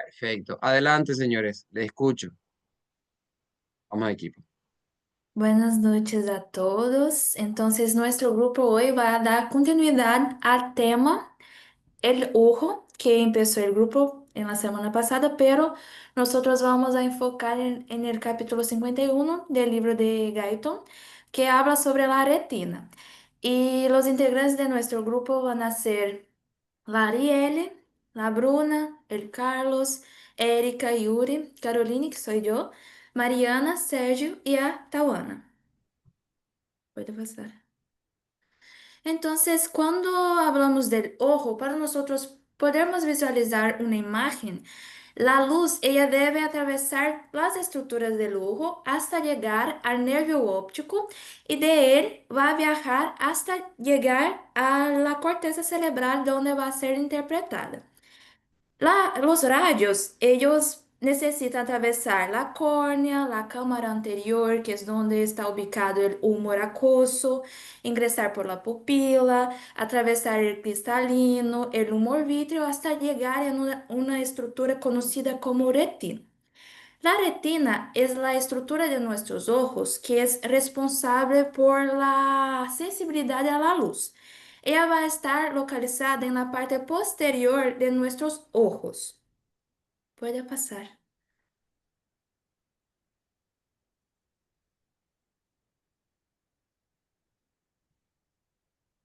Perfecto. Adelante, señores. Les escucho. Vamos a equipo. Buenas noches a todos. Entonces, nuestro grupo hoy va a dar continuidad al tema El Ojo, que empezó el grupo en la semana pasada, pero nosotros vamos a enfocar en el capítulo 51 del libro de Guyton, que habla sobre la retina. Y los integrantes de nuestro grupo van a ser la Arielle, la Bruna, el Carlos, Erika, Yuri, Caroline, que soy yo, Mariana, Sergio y a Tawana. Puede pasar. Entonces, cuando hablamos del ojo, para nosotros podemos visualizar una imagen. La luz, ella debe atravesar las estructuras del ojo hasta llegar al nervio óptico y de él va a viajar hasta llegar a la corteza cerebral donde va a ser interpretada. Los rayos, ellos necesitan atravesar la córnea, la cámara anterior, que es donde está ubicado el humor acuoso, ingresar por la pupila, atravesar el cristalino, el humor vítreo, hasta llegar en una estructura conocida como retina. La retina es la estructura de nuestros ojos que es responsable por la sensibilidad a la luz. Ella va a estar localizada en la parte posterior de nuestros ojos. Puede pasar.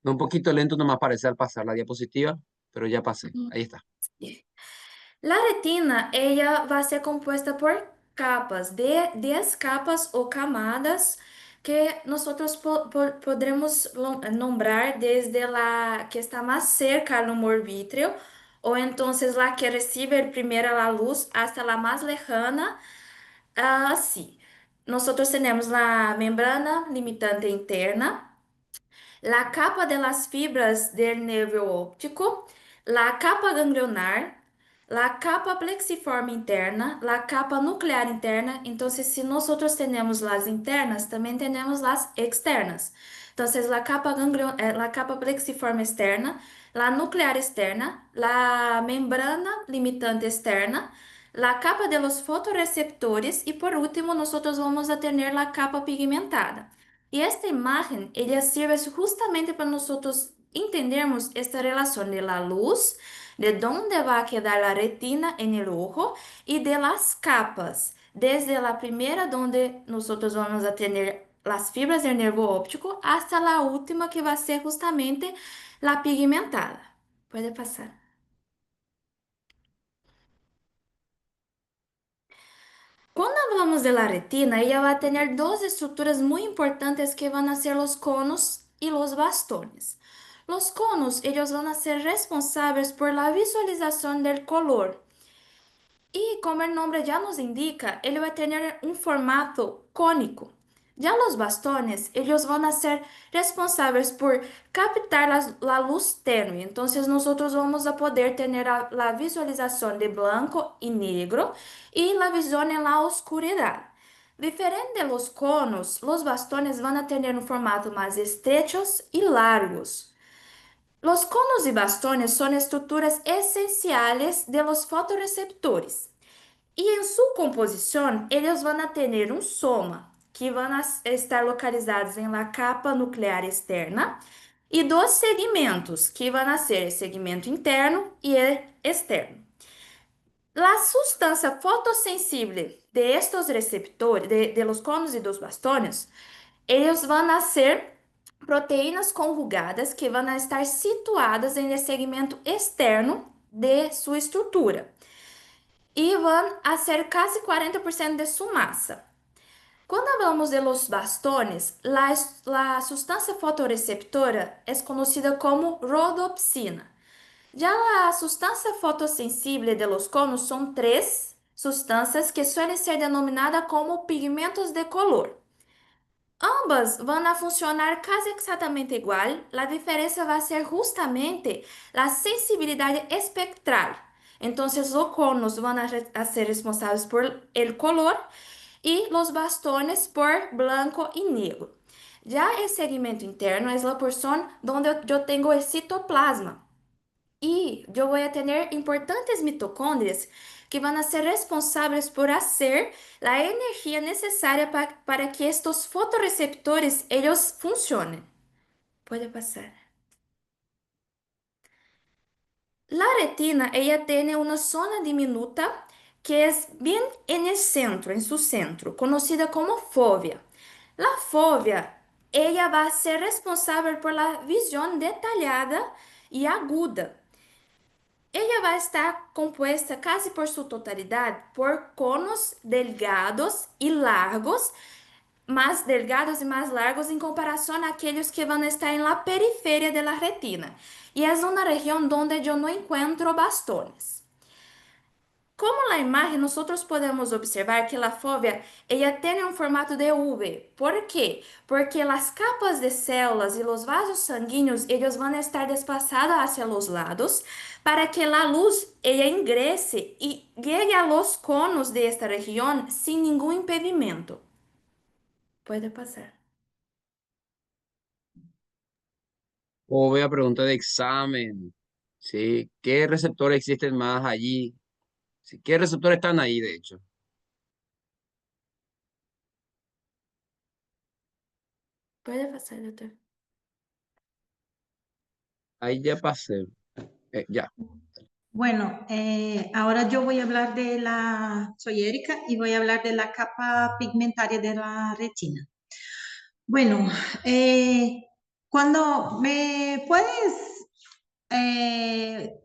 Un poquito lento nomás parece al pasar la diapositiva, pero ya pasé. Ujú. Ahí está. Sí. La retina, ella va a ser compuesta por capas, de 10 capas o camadas que nosotros podremos nombrar desde la que está más cerca al humor vítreo o entonces la que recibe primero la luz hasta la más lejana, así. Nosotros tenemos la membrana limitante interna, la capa de las fibras del nervio óptico, la capa ganglionar, la capa plexiforme interna, la capa nuclear interna. Entonces, si nosotros tenemos las internas, también tenemos las externas. Entonces, la capa plexiforme externa, la nuclear externa, la membrana limitante externa, la capa de los fotorreceptores y por último, nosotros vamos a tener la capa pigmentada. Y esta imagen, ella sirve justamente para nosotros entendermos esta relación de la luz, de dónde va a quedar la retina en el ojo y de las capas, desde la primera donde nosotros vamos a tener las fibras del nervio óptico hasta la última que va a ser justamente la pigmentada. Puede pasar. Cuando hablamos de la retina, ella va a tener dos estructuras muy importantes que van a ser los conos y los bastones. Los conos, ellos van a ser responsables por la visualización del color. Y como el nombre ya nos indica, él va a tener un formato cónico. Ya los bastones, ellos van a ser responsables por captar la luz tenue. Entonces nosotros vamos a poder tener la visualización de blanco y negro y la visión en la oscuridad. Diferente de los conos, los bastones van a tener un formato más estrechos y largos. Los conos y bastones son estructuras esenciales de los fotorreceptores. Y en su composición, ellos van a tener un soma, que van a estar localizados en la capa nuclear externa, y dos segmentos, que van a ser el segmento interno y el externo. La sustancia fotosensible de estos receptores, de los conos y dos bastones, ellos van a ser proteínas conjugadas que van a estar situadas en el segmento externo de su estructura y van a ser casi 40% de su masa. Cuando hablamos de los bastones, la sustancia fotorreceptora es conocida como rodopsina. Ya la sustancia fotosensible de los conos son tres sustancias que suelen ser denominadas como pigmentos de color. Ambas van a funcionar casi exatamente igual, la diferencia va a ser justamente la sensibilidad espectral. Entonces, los conos van a ser responsables por el color y los bastones por blanco y negro. Ya el segmento interno es la porción donde yo tengo el citoplasma. Y yo voy a tener importantes mitocondrias que van a ser responsables por hacer la energía necesaria para que estos fotorreceptores ellos funcionen. Puede pasar. La retina, ella tiene una zona diminuta que es bien en el centro, en su centro, conocida como fóvea. La fóvea, ella va a ser responsable por la visión detallada y aguda. Ella va a estar compuesta casi por su totalidad por conos delgados y largos, más delgados y más largos en comparación a aquellos que van a estar en la periferia de la retina. Y es una región donde yo no encuentro bastones. Como la imagen, nosotros podemos observar que la fóvea, ella tiene un formato de V. ¿Por qué? Porque las capas de células y los vasos sanguíneos, ellos van a estar desplazados hacia los lados para que la luz, ella ingrese y llegue a los conos de esta región sin ningún impedimento. Puede pasar. O voy a preguntar de examen. ¿Sí? ¿Qué receptores existen más allí? ¿Sí? ¿Qué receptores están ahí, de hecho? Puede pasar, doctor. Ahí ya pasé. Ya. Bueno, ahora yo voy a hablar soy Erika y voy a hablar de la capa pigmentaria de la retina. Bueno, cuando me puedes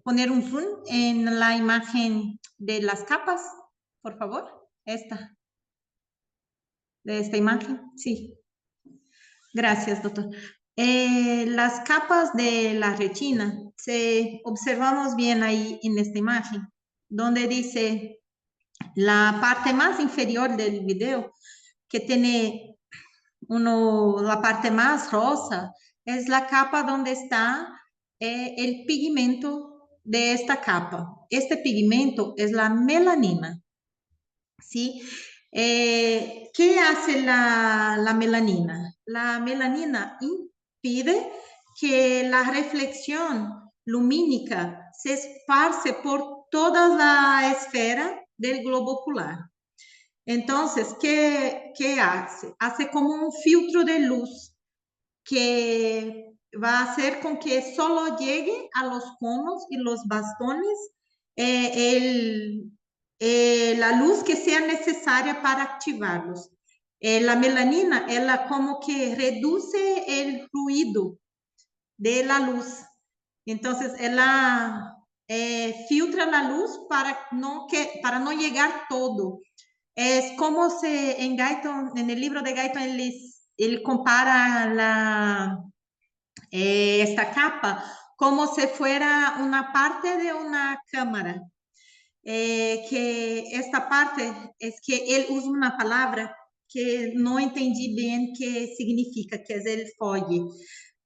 poner un zoom en la imagen de las capas, por favor, de esta imagen, sí. Gracias, doctor. Las capas de la retina, observamos bien ahí en esta imagen, donde dice la parte más inferior del video, que tiene la parte más rosa, es la capa donde está el pigmento de esta capa. Este pigmento es la melanina, ¿sí? ¿Qué hace la melanina? La melanina impide que la reflexión lumínica se esparce por toda la esfera del globo ocular. Entonces, ¿qué hace? Hace como un filtro de luz que va a hacer con que solo llegue a los conos y los bastones la luz que sea necesaria para activarlos. La melanina, ela como que reduce el ruido de la luz. Entonces, ela filtra la luz para no llegar todo. Es como en el libro de Guyton, él compara esta capa como si fuera una parte de una cámara. Que esta parte es que él usa una palabra que no entendí bien qué significa, que es el folle.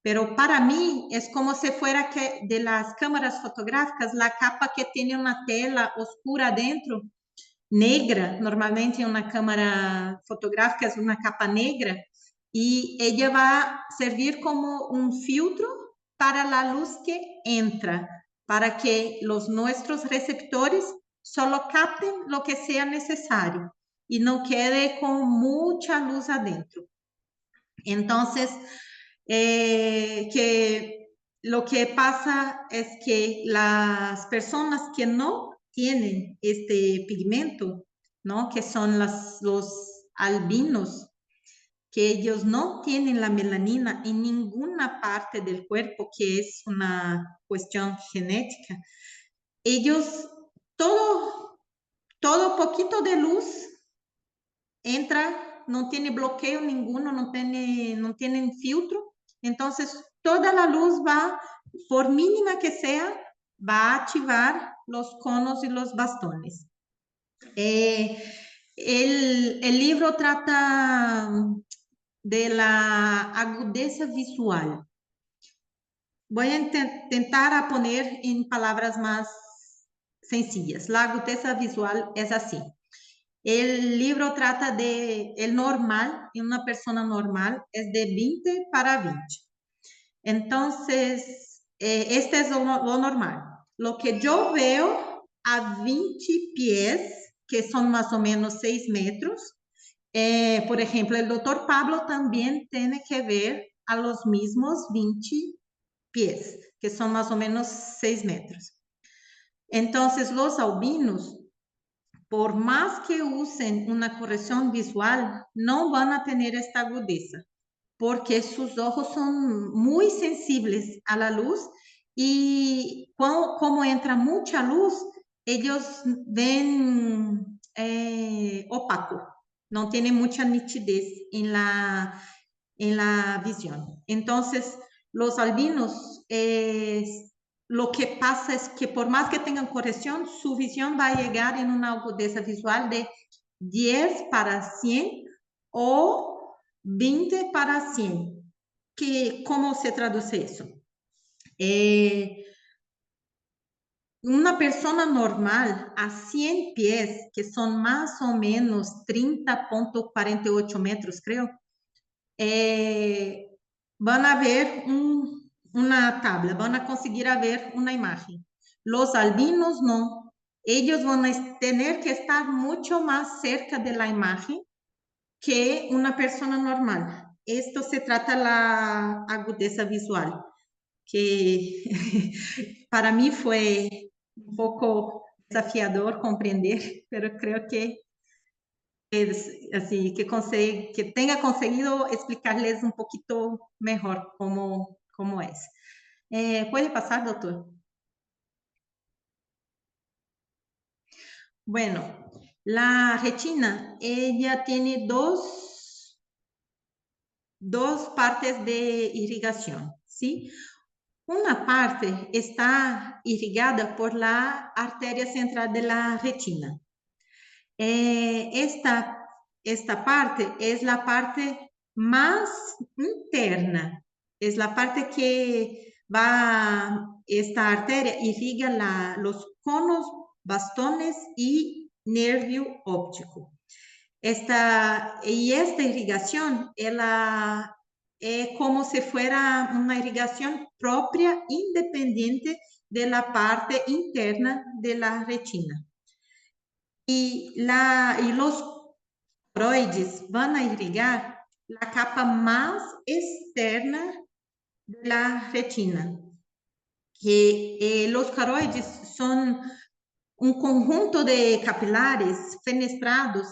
Pero para mí es como si fuera que de las cámaras fotográficas, la capa que tiene una tela oscura dentro, negra, normalmente una cámara fotográfica es una capa negra, y ella va a servir como un filtro para la luz que entra, para que nuestros receptores solo capten lo que sea necesario y no quede con mucha luz adentro. Entonces, lo que pasa es que las personas que no tienen este pigmento, ¿no? Que son los albinos, que ellos no tienen la melanina en ninguna parte del cuerpo, que es una cuestión genética. Ellos, todo poquito de luz entra, no tiene bloqueo ninguno, no tienen filtro. Entonces, toda la luz va, por mínima que sea, va a activar los conos y los bastones. El libro trata de la agudeza visual. Voy a intentar poner en palabras más sencillas. La agudeza visual es así. El libro trata de el normal, en una persona normal es de 20 para 20. Entonces, este es lo normal. Lo que yo veo a 20 pies, que son más o menos 6 metros, por ejemplo, el doctor Pablo también tiene que ver a los mismos 20 pies, que son más o menos 6 metros. Entonces, los albinos, por más que usen una corrección visual, no van a tener esta agudeza, porque sus ojos son muy sensibles a la luz y como entra mucha luz, ellos ven opaco, no tienen mucha nitidez en la visión. Entonces, los albinos, lo que pasa es que por más que tengan corrección, su visión va a llegar en una agudeza visual de 10 para 100 o 20 para 100. ¿Cómo se traduce eso? Una persona normal a 100 pies, que son más o menos 30,48 metros, creo, van a ver una tabla, van a conseguir ver una imagen. Los albinos no. Ellos van a tener que estar mucho más cerca de la imagen que una persona normal. Esto se trata de la agudeza visual, que para mí fue un poco desafiador comprender, pero creo que es así, que tenga conseguido explicarles un poquito mejor cómo es. ¿Puede pasar, doctor? Bueno, la retina, ella tiene dos partes de irrigación, ¿sí? Una parte está irrigada por la arteria central de la retina. Esta parte es la parte más interna, es la parte que esta arteria irriga los conos, bastones y nervio óptico. Esta irrigación es como si fuera una irrigación propia, independiente de la parte interna de la retina. Y los coroides van a irrigar la capa más externa de la retina. Que los coroides son un conjunto de capilares fenestrados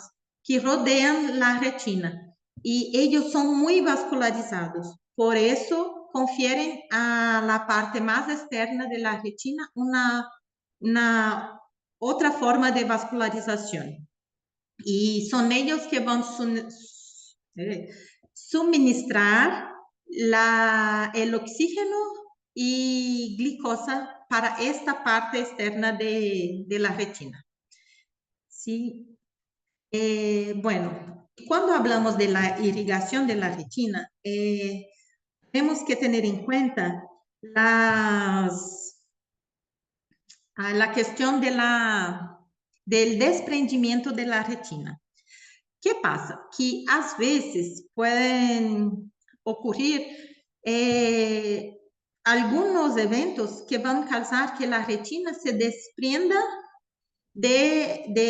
que rodean la retina y ellos son muy vascularizados. Por eso confieren a la parte más externa de la retina una otra forma de vascularización. Y son ellos que van a suministrar el oxígeno y glicosa para esta parte externa de la retina. ¿Sí? Bueno, cuando hablamos de la irrigación de la retina, tenemos que tener en cuenta la cuestión del desprendimiento de la retina. ¿Qué pasa? Que a veces pueden ocurrir algunos eventos que van a causar que la retina se desprenda del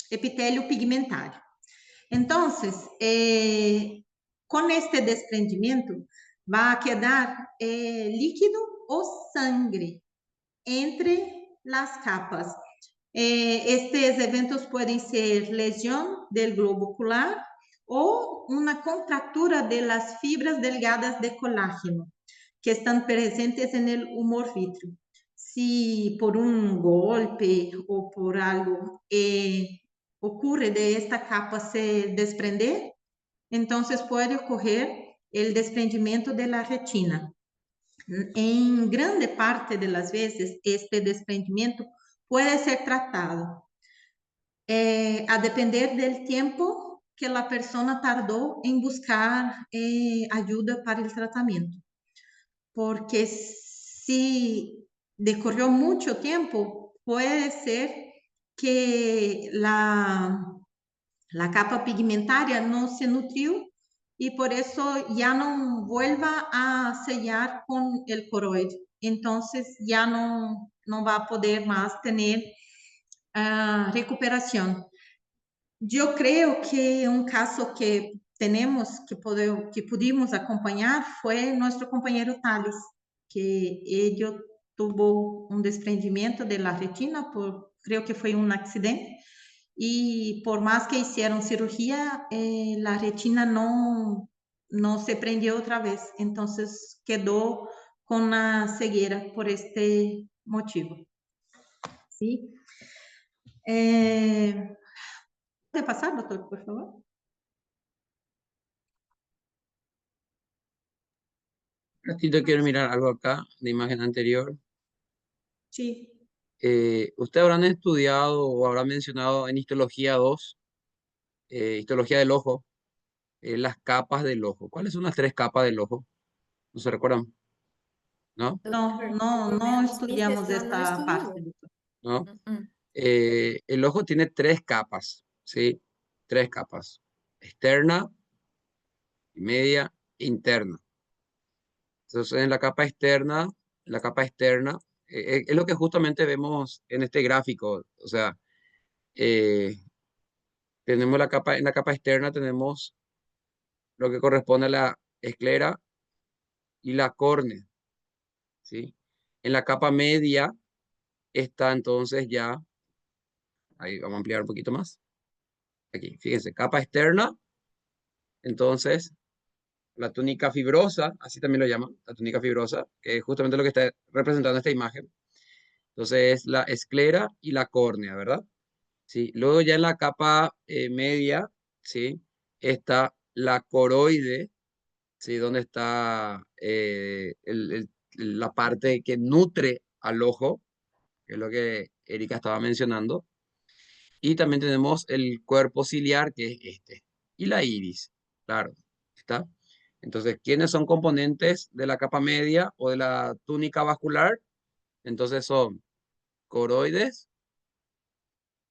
epitelio pigmentario. Entonces, con este desprendimiento va a quedar líquido o sangre entre las capas. Estos eventos pueden ser lesión del globo ocular o una contractura de las fibras delgadas de colágeno que están presentes en el humor vítreo. Si por un golpe o por algo ocurre de esta capa se desprender, entonces puede ocurrir el desprendimiento de la retina. En grande parte de las veces, este desprendimiento puede ser tratado a depender del tiempo que la persona tardó en buscar ayuda para el tratamiento. Porque si decorrió mucho tiempo, puede ser que la capa pigmentaria no se nutrió y por eso ya no vuelva a sellar con el coroide. entonces ya no va a poder más tener recuperación. Yo creo que un caso que tenemos, que pudimos acompañar, fue nuestro compañero Thales, que ello tuvo un desprendimiento de la retina, creo que fue un accidente, y por más que hicieron cirugía, la retina no se prendió otra vez, entonces quedó con una ceguera por este motivo. ¿Sí? ¿Puede pasar, doctor, por favor? Ratito quiero mirar algo acá, la imagen anterior. Sí. Ustedes habrán estudiado o habrán mencionado en histología 2, histología del ojo, las capas del ojo. ¿Cuáles son las 3 capas del ojo? ¿No se recuerdan? ¿No? Doctor, No por menos mi estudiamos impresión, no esta parte, estudió. doctor. ¿No? Mm. El ojo tiene 3 capas, ¿sí? 3 capas. Externa, media, interna. Entonces, en la capa externa, es lo que justamente vemos en este gráfico. O sea, eh, tenemos en la capa externa tenemos lo que corresponde a la esclera y la córnea, ¿sí? En la capa media está entonces ya, ahí vamos a ampliar un poquito más. Aquí, fíjense, capa externa, entonces la túnica fibrosa, así también lo llaman, la túnica fibrosa, que es justamente lo que está representando esta imagen. Entonces es la esclera y la córnea, ¿verdad? Sí. Luego ya en la capa media, ¿sí? Está la coroide, ¿sí? Donde está la parte que nutre al ojo, que es lo que Erika estaba mencionando. Y también tenemos el cuerpo ciliar, que es este. Y la iris, claro, ¿está? Entonces, ¿quiénes son componentes de la capa media o de la túnica vascular? Entonces son coroides,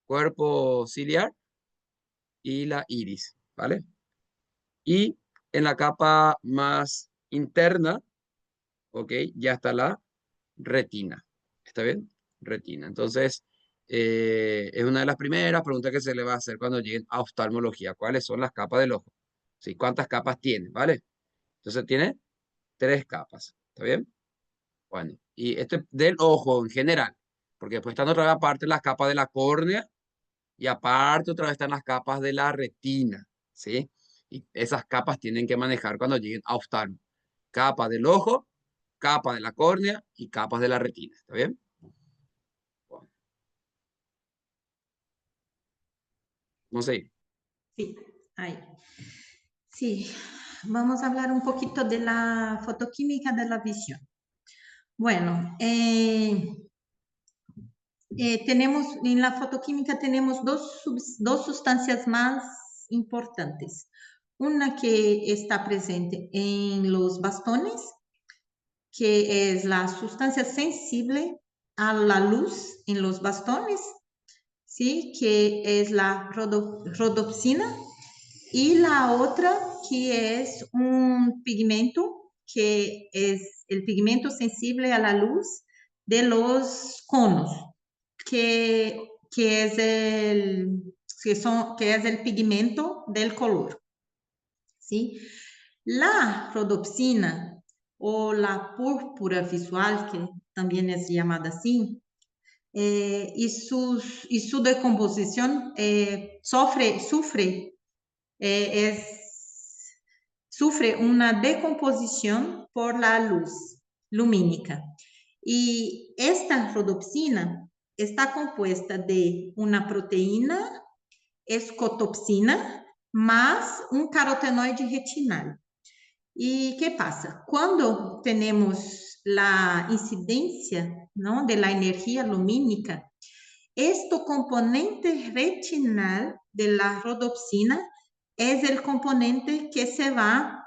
cuerpo ciliar y la iris, ¿vale? Y en la capa más interna, ¿ok? Ya está la retina. ¿Está bien? Retina. Entonces, es una de las primeras preguntas que se le va a hacer cuando lleguen a oftalmología. ¿Cuáles son las capas del ojo? ¿Sí? ¿Cuántas capas tiene? ¿Vale? Entonces tiene 3 capas. ¿Está bien? Bueno, y este del ojo en general, porque después están otra vez aparte las capas de la córnea y aparte otra vez están las capas de la retina, ¿sí? Y esas capas tienen que manejar cuando lleguen a oftalmo. Capa del ojo, capa de la córnea y capas de la retina, ¿está bien? Bueno, vamos a ir. Sí, ahí. Sí, vamos a hablar un poquito de la fotoquímica de la visión. Bueno, tenemos, en la fotoquímica tenemos dos sustancias más importantes. Una que está presente en los bastones, que es la sustancia sensible a la luz en los bastones, ¿sí? Que es la rodopsina. Y la otra que es un pigmento, que es el pigmento sensible a la luz de los conos, que es que es el pigmento del color, ¿sí? La rodopsina o la púrpura visual, que también es llamada así, y su decomposición sufre una decomposición por la luz lumínica. Y esta rodopsina está compuesta de una proteína escotopsina más un carotenoide retinal. ¿Y qué pasa? Cuando tenemos la incidencia, ¿no?, de la energía lumínica, este componente retinal de la rodopsina es el componente que se va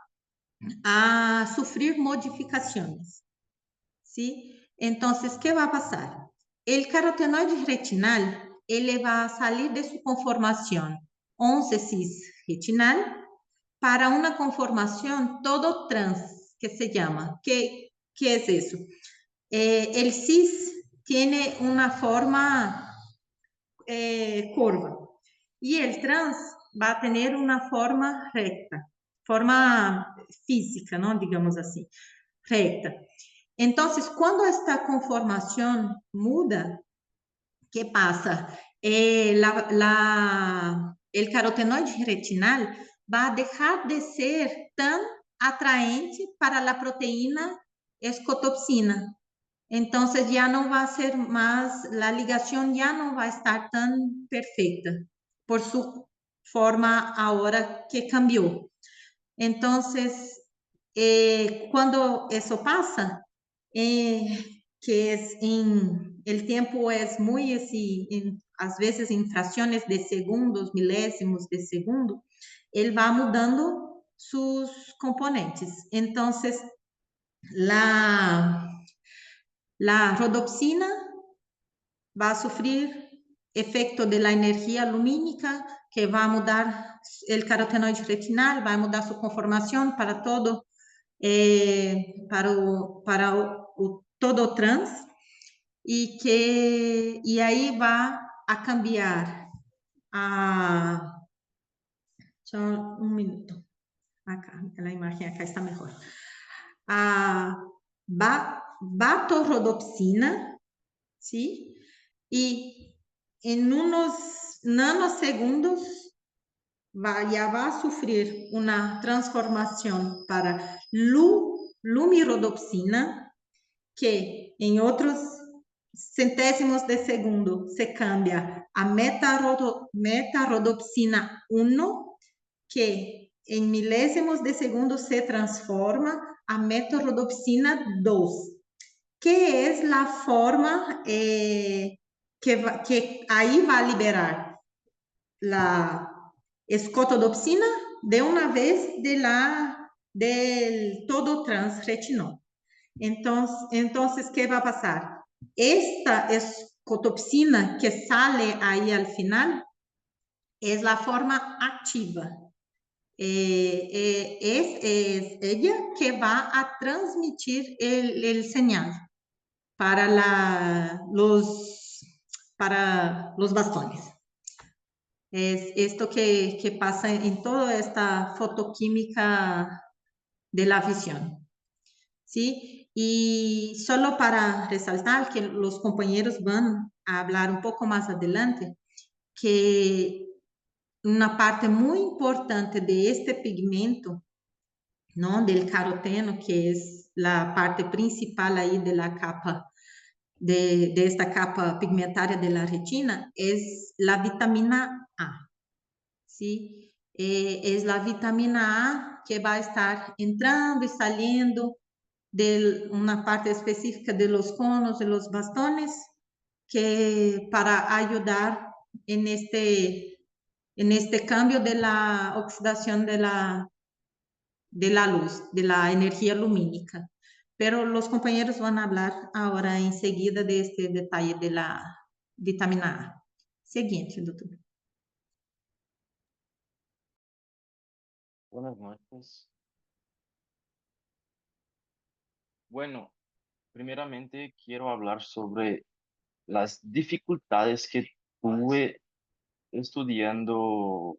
a sufrir modificaciones, ¿sí? Entonces, ¿qué va a pasar? El carotenoide retinal, él va a salir de su conformación 11-cis retinal para una conformación todo trans, que se llama. ¿Qué es eso? El cis tiene una forma curva y el trans va a tener una forma recta, forma física, ¿no? Digamos así, recta. Entonces, cuando esta conformación muda, ¿qué pasa? El carotenoide retinal va a dejar de ser tan atraente para la proteína escotopsina. Entonces ya no va a ser más, la ligación ya no va a estar tan perfecta por su forma ahora que cambió. Entonces, cuando eso pasa, que es el tiempo es muy así, a veces en fracciones de segundos, milésimos de segundo, él va mudando sus componentes. Entonces, la, la rodopsina va a sufrir efecto de la energía lumínica que va a mudar el carotenoide retinal, va a mudar su conformación para todo, todo trans, y ahí va a cambiar a... un minuto, acá, la imagen acá está mejor. A vatorrodopsina, ¿sí? Y en unos nanosegundos ya va a sufrir una transformación para lumirodopsina, que en otros centésimos de segundo se cambia a metarodopsina 1, que en milésimos de segundo se transforma a metarodopsina 2, que es la forma que ahí va a liberar la escotodopsina de una vez del todo transretinol. Entonces, ¿qué va a pasar? Esta escotopsina que sale ahí al final es la forma activa. Es ella que va a transmitir el señal para los bastones. Es esto que pasa en toda esta fotoquímica de la visión, ¿sí? Y solo para resaltar que los compañeros van a hablar un poco más adelante, que una parte muy importante de este pigmento, ¿no? Del caroteno, que es la parte principal ahí de la capa, de esta capa pigmentaria de la retina, es la vitamina A, ¿sí? Es la vitamina A que va a estar entrando y saliendo de una parte específica de los conos, de los bastones, que para ayudar en este cambio de la oxidación de la luz, de la energía lumínica. Pero los compañeros van a hablar ahora enseguida de este detalle de la vitamina A. Siguiente, doctor. Buenas noches. Bueno, primeramente quiero hablar sobre las dificultades que tuve estudiando,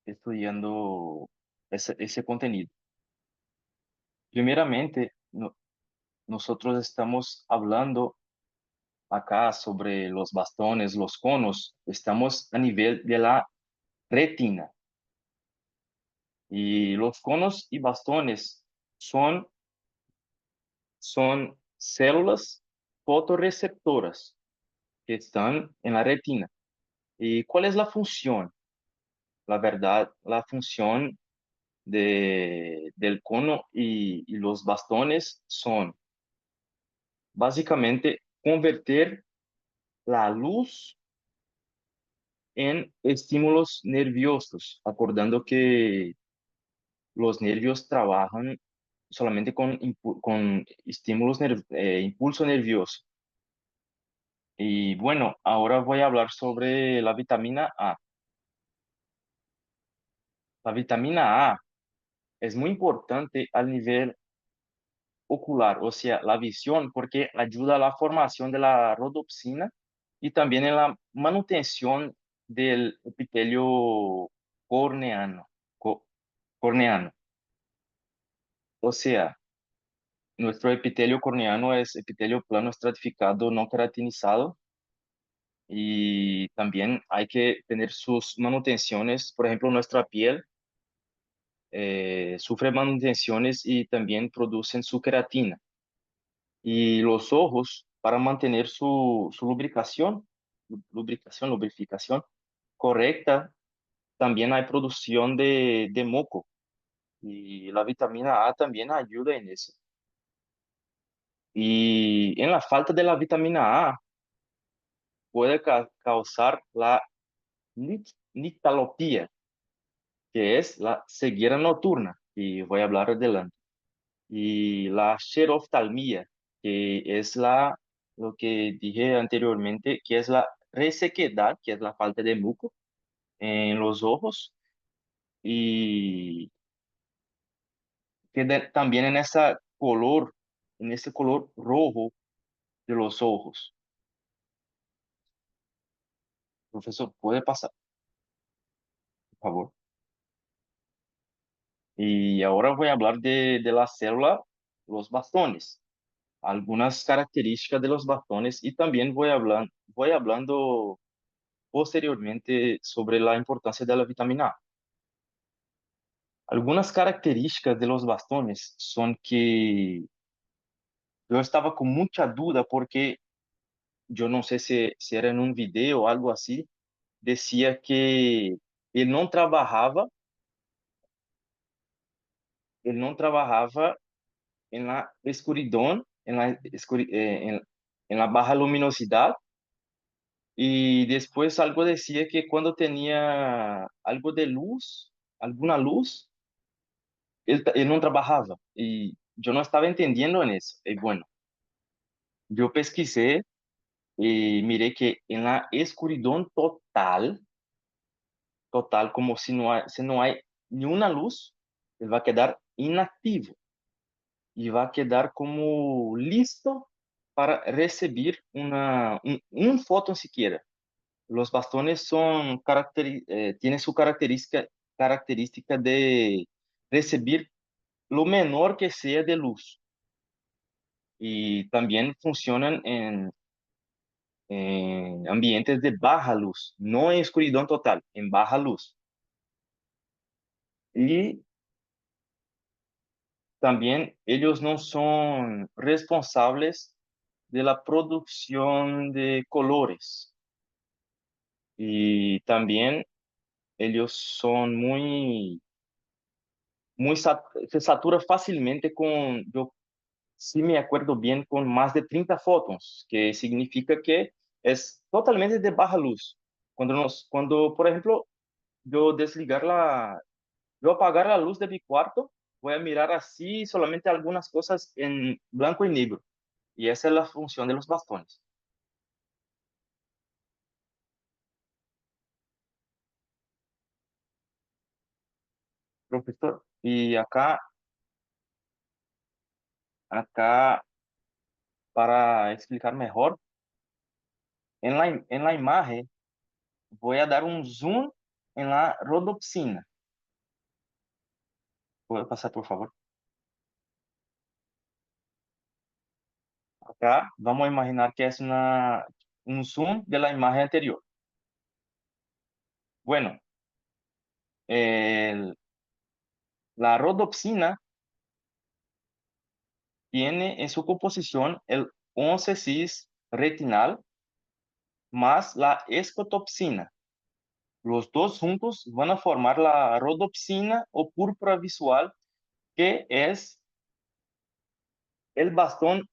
estudiando ese contenido. Primeramente, nosotros estamos hablando acá sobre los bastones, los conos. Estamos a nivel de la retina. Y los conos y bastones son células fotorreceptoras que están en la retina. ¿Y cuál es la función? La verdad, la función del cono y los bastones son básicamente convertir la luz en estímulos nerviosos, acordando que los nervios trabajan solamente con estímulos, impulso nervioso. Y bueno, ahora voy a hablar sobre la vitamina A. La vitamina A es muy importante al nivel ocular, o sea, la visión, porque ayuda a la formación de la rodopsina y también en la manutención del epitelio corneano. Corneano. O sea, nuestro epitelio corneano es epitelio plano estratificado no queratinizado y también hay que tener sus manutenciones. Por ejemplo, nuestra piel sufre manutenciones y también producen su queratina. Y los ojos, para mantener su lubrificación correcta, también hay producción de moco. Y la vitamina A también ayuda en eso. Y en la falta de la vitamina A puede causar la nictalopía, que es la ceguera nocturna, y voy a hablar adelante. Y la xeroftalmia, que es lo que dije anteriormente, que es la resequedad, que es la falta de muco en los ojos, y que también en ese color rojo de los ojos. Profesor, ¿puede pasar, por favor? Y ahora voy a hablar de la célula, los bastones, algunas características de los bastones y también voy hablando posteriormente sobre la importancia de la vitamina A. Algunas características de los bastones son que yo estaba con mucha duda porque yo no sé si era en un video o algo así, decía que él no trabajaba, él no trabajaba en la escuridón, en la baja luminosidad. Y después algo decía que cuando tenía algo de luz, alguna luz, él no trabajaba. Y yo no estaba entendiendo en eso. Y bueno, yo pesquisé y miré que en la escuridón total, como si no hay ni una luz, él va a quedar inactivo y va a quedar como listo para recibir un fotón siquiera. Los bastones tienen su característica de recibir lo menor que sea de luz y también funcionan en ambientes de baja luz, no en oscuridad total, en baja luz. Y también ellos no son responsables de la producción de colores y también ellos son se satura fácilmente yo sí me acuerdo bien, con más de 30 fotons, que significa que es totalmente de baja luz. Cuando, por ejemplo, yo apagar la luz de mi cuarto, voy a mirar así solamente algunas cosas en blanco y negro. Y esa es la función de los bastones. Profesor, y acá, para explicar mejor, en la imagen voy a dar un zoom en la rodopsina. ¿Puede pasar, por favor? Acá vamos a imaginar que es un zoom de la imagen anterior. Bueno, la rodopsina tiene en su composición el 11-cis retinal más la escotopsina. Los dos juntos van a formar la rodopsina o púrpura visual, que es el bastón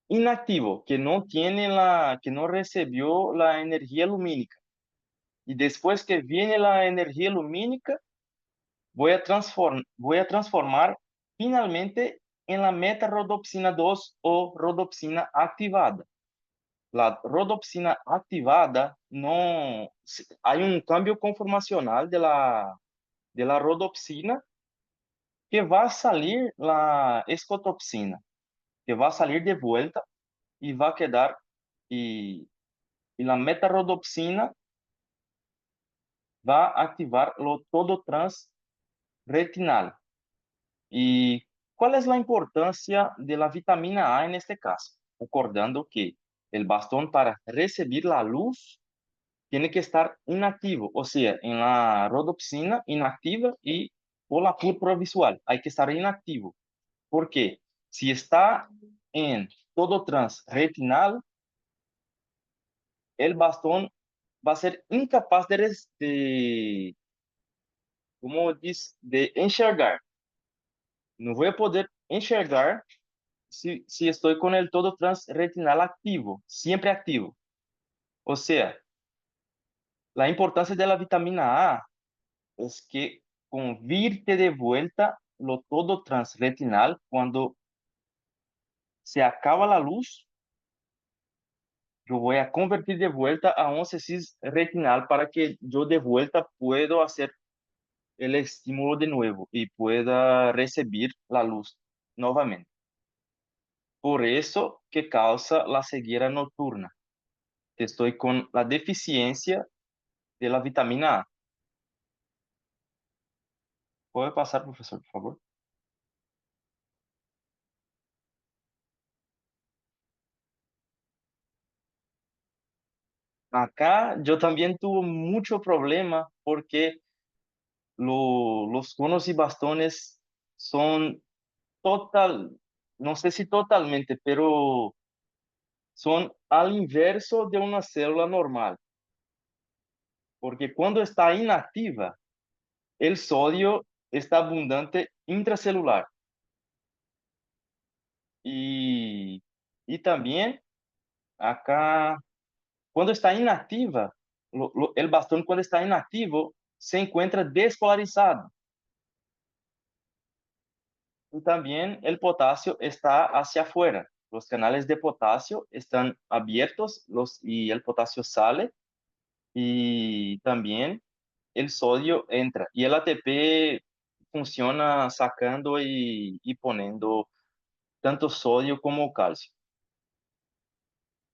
inactivo, que no recibió la energía lumínica. Y después que viene la energía lumínica, voy a transformar finalmente en la meta-rodopsina 2 o rodopsina activada. La rodopsina activada no hay un cambio conformacional de la rodopsina que va a salir la escotopsina. que va a salir de vuelta y va a quedar, y la metarrodopsina va a activar lo todo transretinal. ¿Y cuál es la importancia de la vitamina A en este caso? Recordando que el bastón para recibir la luz tiene que estar inactivo, o sea, en la rodopsina inactiva y o la púrpura visual, hay que estar inactivo. Porque si está en todo transretinal, el bastón va a ser incapaz ¿cómo dice? De enxergar. No voy a poder enxergar si estoy con el todo transretinal activo, siempre activo. O sea, la importancia de la vitamina A es que convierte de vuelta lo todo transretinal cuando se acaba la luz. Yo voy a convertir de vuelta a un cis retinal para que yo de vuelta puedo hacer el estímulo de nuevo y pueda recibir la luz nuevamente. Por eso que causa la ceguera nocturna. Estoy con la deficiencia de la vitamina A. ¿Puede pasar, profesor, por favor? Acá yo también tuve mucho problema porque los conos y bastones son no sé si totalmente, pero son al inverso de una célula normal. Porque cuando está inactiva, el sodio está abundante intracelular. Y, y también acá, cuando está inactiva, el bastón cuando está inactivo se encuentra despolarizado. Y también el potasio está hacia afuera. Los canales de potasio están abiertos y el potasio sale y también el sodio entra. Y el ATP funciona sacando y poniendo tanto sodio como calcio.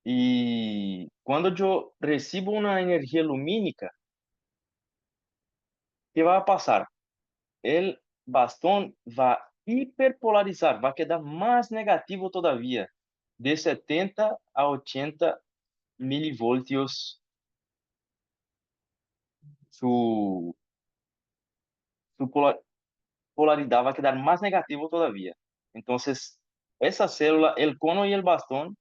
Y cuando yo recibo una energía lumínica, ¿qué va a pasar? El bastón va a hiperpolarizar, va a quedar más negativo todavía, de 70 a 80 milivoltios su, su polaridad va a quedar más negativo todavía. Entonces, esa célula, el cono y el bastón,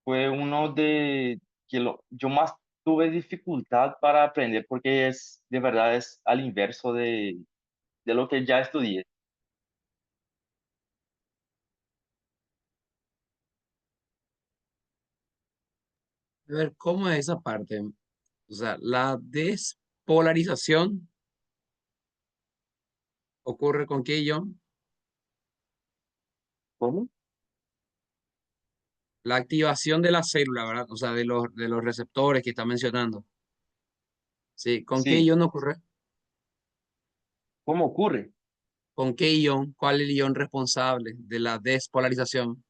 fue uno de que yo más tuve dificultad para aprender porque de verdad es al inverso de lo que ya estudié. A ver, ¿cómo es esa parte? O sea, la despolarización ocurre con qué ion. ¿Cómo? La activación de la célula, ¿verdad? O sea, de los receptores que está mencionando. Sí, ¿con qué Sí, ion ocurre? ¿cómo ocurre? ¿Con qué ion? ¿Cuál es el ion responsable de la despolarización?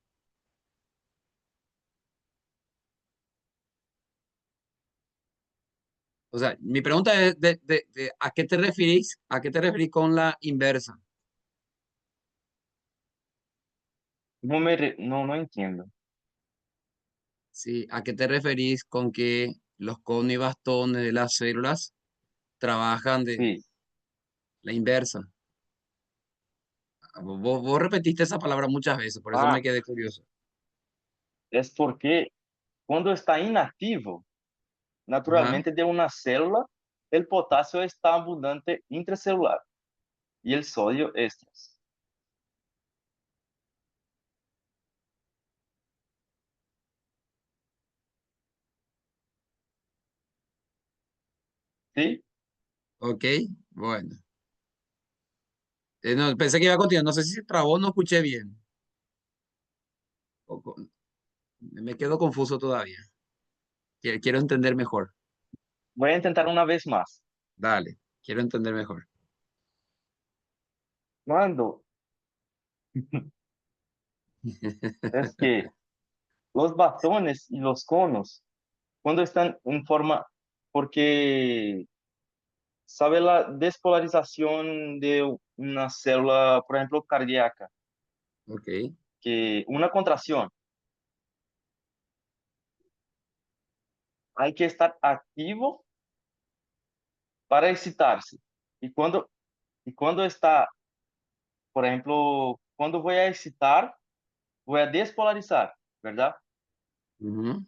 O sea, mi pregunta es ¿a qué te referís? ¿A qué te referís con la inversa? No entiendo. Sí, ¿a qué te referís con que los conos y bastones de las células trabajan de Sí, la inversa? Vos repetiste esa palabra muchas veces, por eso me ah, quedé curioso. es porque cuando está inactivo, Ajá, naturalmente de una célula, el potasio está abundante intracelular y el sodio extra. ¿Sí? ok, bueno. No, pensé que iba a continuar, no sé si se trabó, no escuché bien. O me quedo confuso todavía. Quiero entender mejor. Voy a intentar una vez más. Dale, quiero entender mejor. Cuando es que los bastones y los conos, cuando están en forma, porque sabe la despolarización de una célula, por ejemplo, cardíaca, Ok, que una contracción hay que estar activo para excitarse. Y cuando está, por ejemplo, cuando voy a excitar, voy a despolarizar, ¿verdad? ujú,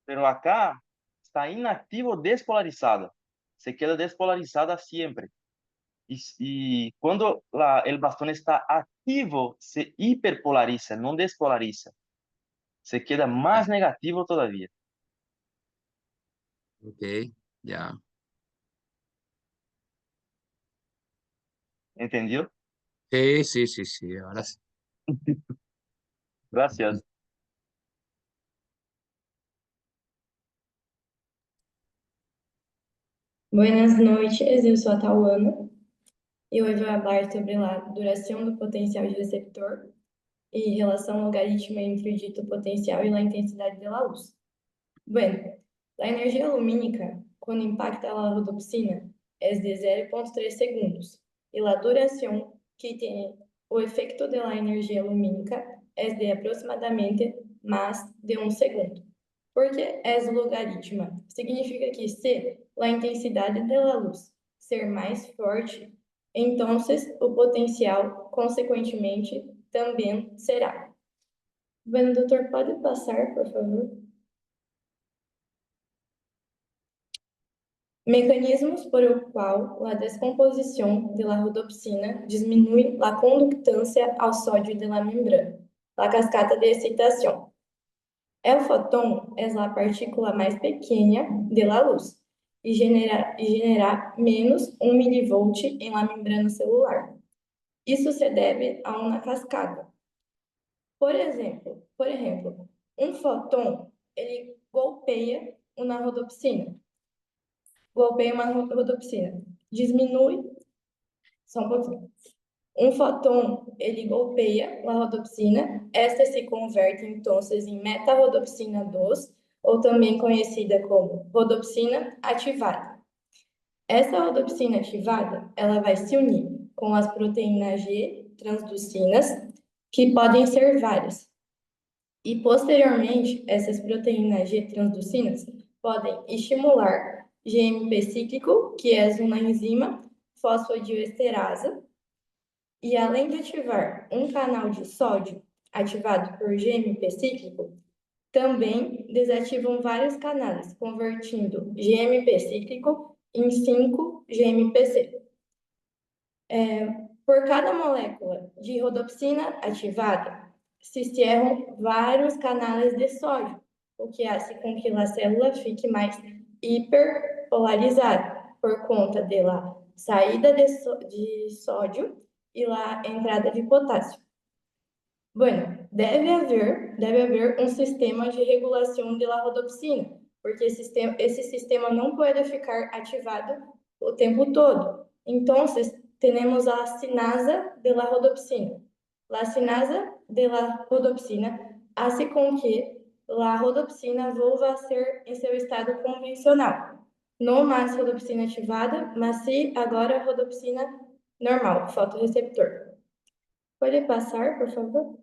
Pero acá está inactivo despolarizada. Se queda despolarizada siempre. Y cuando el bastón está activo, se hiperpolariza, no despolariza. Se queda ya, más negativo todavía. ok, ya. ¿Entendió? Sí, sí, sí, sí, ahora sí. Gracias. Buenas noites, eu sou a Tauana e hoje vou falar sobre a duração do potencial de receptor e relação logarítmica entre o dito potencial e a intensidade da luz. Bueno, a energia lumínica, quando impacta a rodopsina, é de 0,3 segundos e a duração que tem o efeito da energia lumínica é de aproximadamente mais de 1 segundo. Porque é logarítmica, significa que se a intensidade da luz ser mais forte, então o potencial, consequentemente, também será. Bueno, doutor, pode passar, por favor? Mecanismos por o qual a descomposição de la rodopsina diminui a conductância ao sódio de la membrana, a cascata de excitação. El fotón é a partícula mais pequena de la luz e genera menos 1 milivolt em la membrana celular. Isso se deve a uma cascada. Por exemplo, um fotão ele golpeia uma rodopsina. Diminui, só um pouquinho. Um fotão, ele golpeia a rodopsina, esta se converte, então, em meta-rodopsina 2, ou também conhecida como rodopsina ativada. Essa rodopsina ativada, ela vai se unir com as proteínas G transducinas, que podem ser várias. E, posteriormente, essas proteínas G transducinas podem estimular GMP cíclico, que é uma enzima fosfodiesterasa, e além de ativar um canal de sódio ativado por GMP cíclico, também desativam vários canais, convertindo GMP cíclico em 5-GMPC. Por cada molécula de rodopsina ativada, se encerram vários canais de sódio, o que faz com que a célula fique mais hiperpolarizada por conta da saída de sódio e a entrada de potássio. Bueno, deve haver um sistema de regulação da rodopsina, porque esse sistema não pode ficar ativado o tempo todo. Então, temos a sinasa de la rodopsina. A sinasa de la rodopsina hace com que a rodopsina volva a ser em seu estado convencional. Não mais rodopsina ativada, mas sim agora rodopsina normal, fotorreceptor. Pode passar, por favor?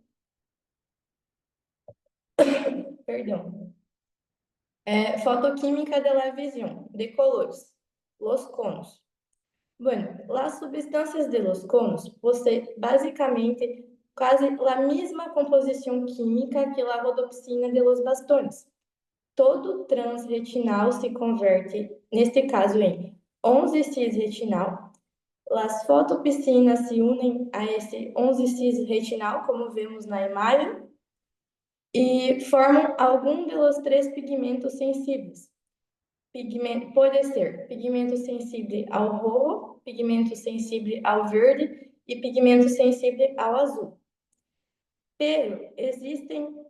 Perdão. Fotoquímica de la visión, de colores, los conos. Bueno, las substâncias de los conos possuem basicamente quase a mesma composição química que a rodopsina de los bastones. Todo transretinal se converte, neste caso, em 11-cis-retinal. As fotopsinas se unem a esse 11-cis-retinal, como vemos na imagem, e formam algum dos 3 pigmentos sensíveis. Pode ser pigmento sensível ao rojo, pigmento sensível ao verde e pigmento sensível ao azul. Pero existem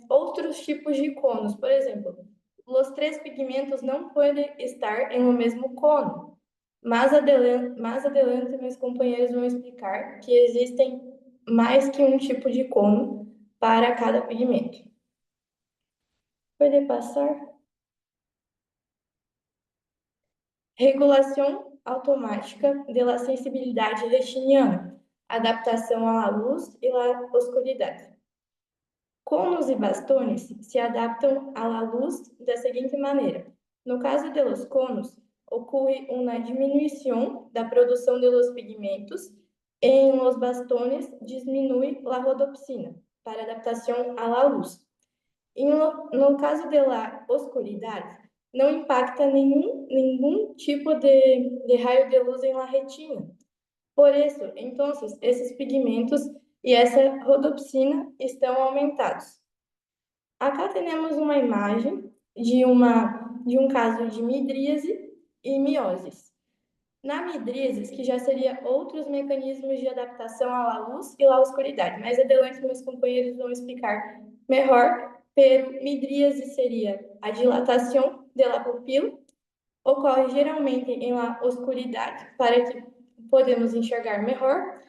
outros tipos de conos. Por exemplo, os 3 pigmentos não podem estar em um mesmo cono. Mais adelante, meus companheiros vão explicar que existem mais que um tipo de cono para cada pigmento. Pode passar? Regulação automática da sensibilidade retiniana, adaptação à luz e à oscuridade. Conos e bastones se adaptam à luz da seguinte maneira. No caso de los conos, ocorre uma diminuição da produção de los pigmentos e em los bastones diminui a rodopsina para adaptação à luz. No caso de la oscuridade, não impacta nenhum tipo de raio de luz em la retina. Por isso, então, esses pigmentos e essa rodopsina estão aumentados. Acá temos uma imagem de um caso de midríase e mioses. Na midríase, que já seria outros mecanismos de adaptação à luz e à oscuridade, mais adelante meus companheiros vão explicar melhor, pero midríase seria a dilatação da pupila, ocorre geralmente em la oscuridade, para que podemos enxergar melhor,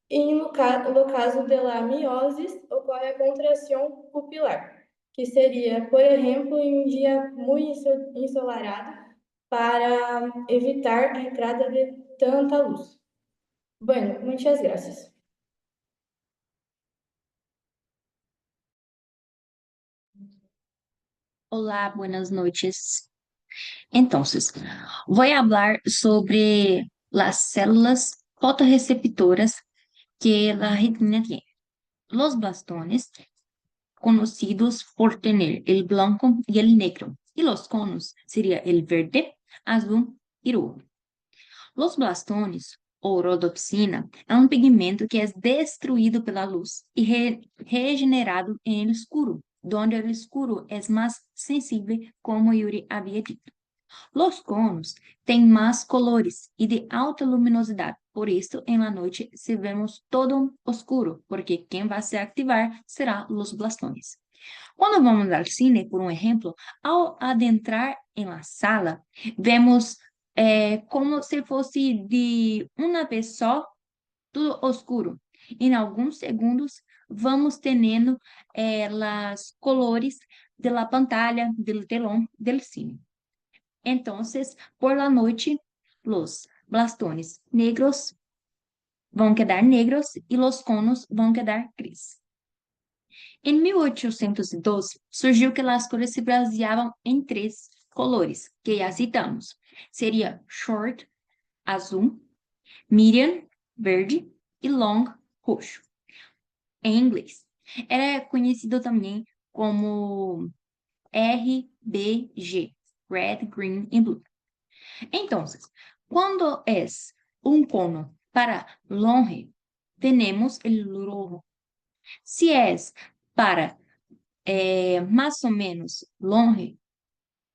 e no caso da miose, ocorre a contração pupilar, que seria, por exemplo, em um dia muito ensolarado, para evitar a entrada de tanta luz. Bueno, muchas gracias. Olá, buenas noches. Entonces, voy a hablar sobre las células fotorreceptoras que la retina tiene. Los bastones, conocidos por tener el blanco y el negro, y los conos sería el verde, azul y rojo. Los bastones ou rodopsina é um pigmento que é destruído pela luz e regenerado em escuro, onde o escuro é mais sensível, como Yuri havia dito. Los conos têm mais colores e de alta luminosidade, por isso, em la noite, se vemos todo oscuro, porque quem vai se ativar será os bastones. Quando vamos ao cine, por um exemplo, ao adentrar em la sala, vemos como se fosse de uma vez só, tudo oscuro. Em alguns segundos, vamos tendo as colores da pantalla, do telão, do cine. Então, por la noite, os bastones negros vão quedar negros e os conos vão quedar gris. Em 1812, surgiu que as cores se baseavam em 3 colores, que já citamos. Seria short, azul, medium, verde e long, roxo. Em inglês. Era conhecido também como RBG, red, green e blue. Então, quando é um cono para longe, temos o rojo. Se é para mais ou menos longe,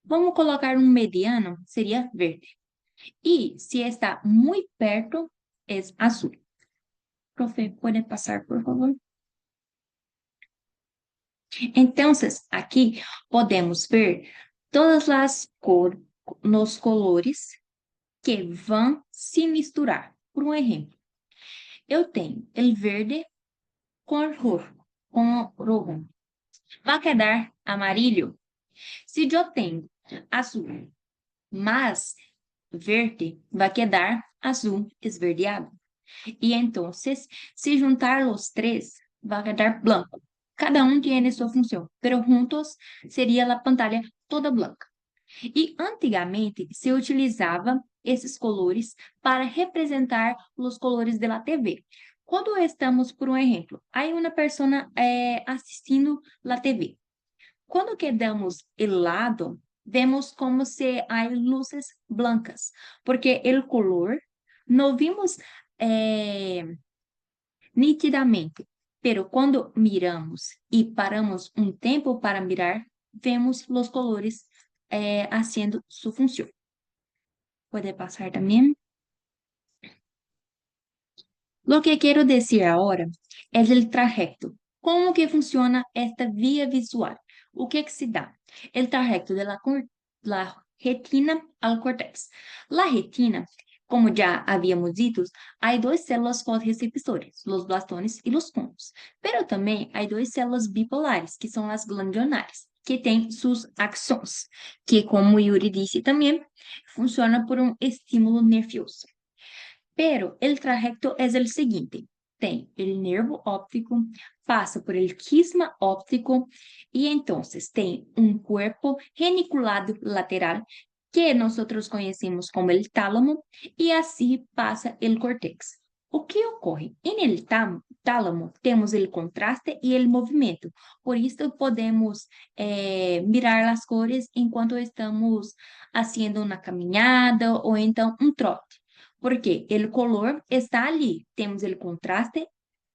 vamos colocar um mediano, seria verde. E se está muito perto, é azul. Profe, pode passar, por favor? Então, aqui podemos ver todas as os colores que vão se misturar. Por um exemplo, eu tenho o verde com rojo. Vai quedar amarillo. Se eu tenho azul mas verde, vai quedar azul esverdeado. E então, se juntar os 3, vai quedar branco. Cada um tem sua função, pero juntos seria a pantalla toda branca. E antigamente se utilizava esses colores para representar os colores da TV. Quando estamos, por um exemplo, aí uma pessoa assistindo a TV. Quando quedamos lado, vemos como se há luzes blancas, porque o color não vimos nitidamente, pero quando miramos e paramos um tempo para mirar, vemos os colores haciendo su función. Puede pasar también. Lo que quiero decir ahora es el trayecto. ¿Cómo que funciona esta vía visual? O que se dá? El trayecto de la retina al córtex. La retina Como ya habíamos dicho, hay dos células fotorreceptores, los blastones y los conos. Pero también hay dos células bipolares, que son las glandulares, que tienen sus axones, que como Yuri dice también, funcionan por un estímulo nervioso. Pero el trayecto es el siguiente. Tem el nervo óptico, pasa por el quisma óptico y entonces tem un cuerpo geniculado lateral que nosotros conhecemos como el tálamo y así pasa el córtex. O que ocorre? En el tálamo temos el contraste y el movimiento. Por isso podemos mirar as cores enquanto estamos haciendo uma caminhada ou então um trote. Porque o color está ali, temos o contraste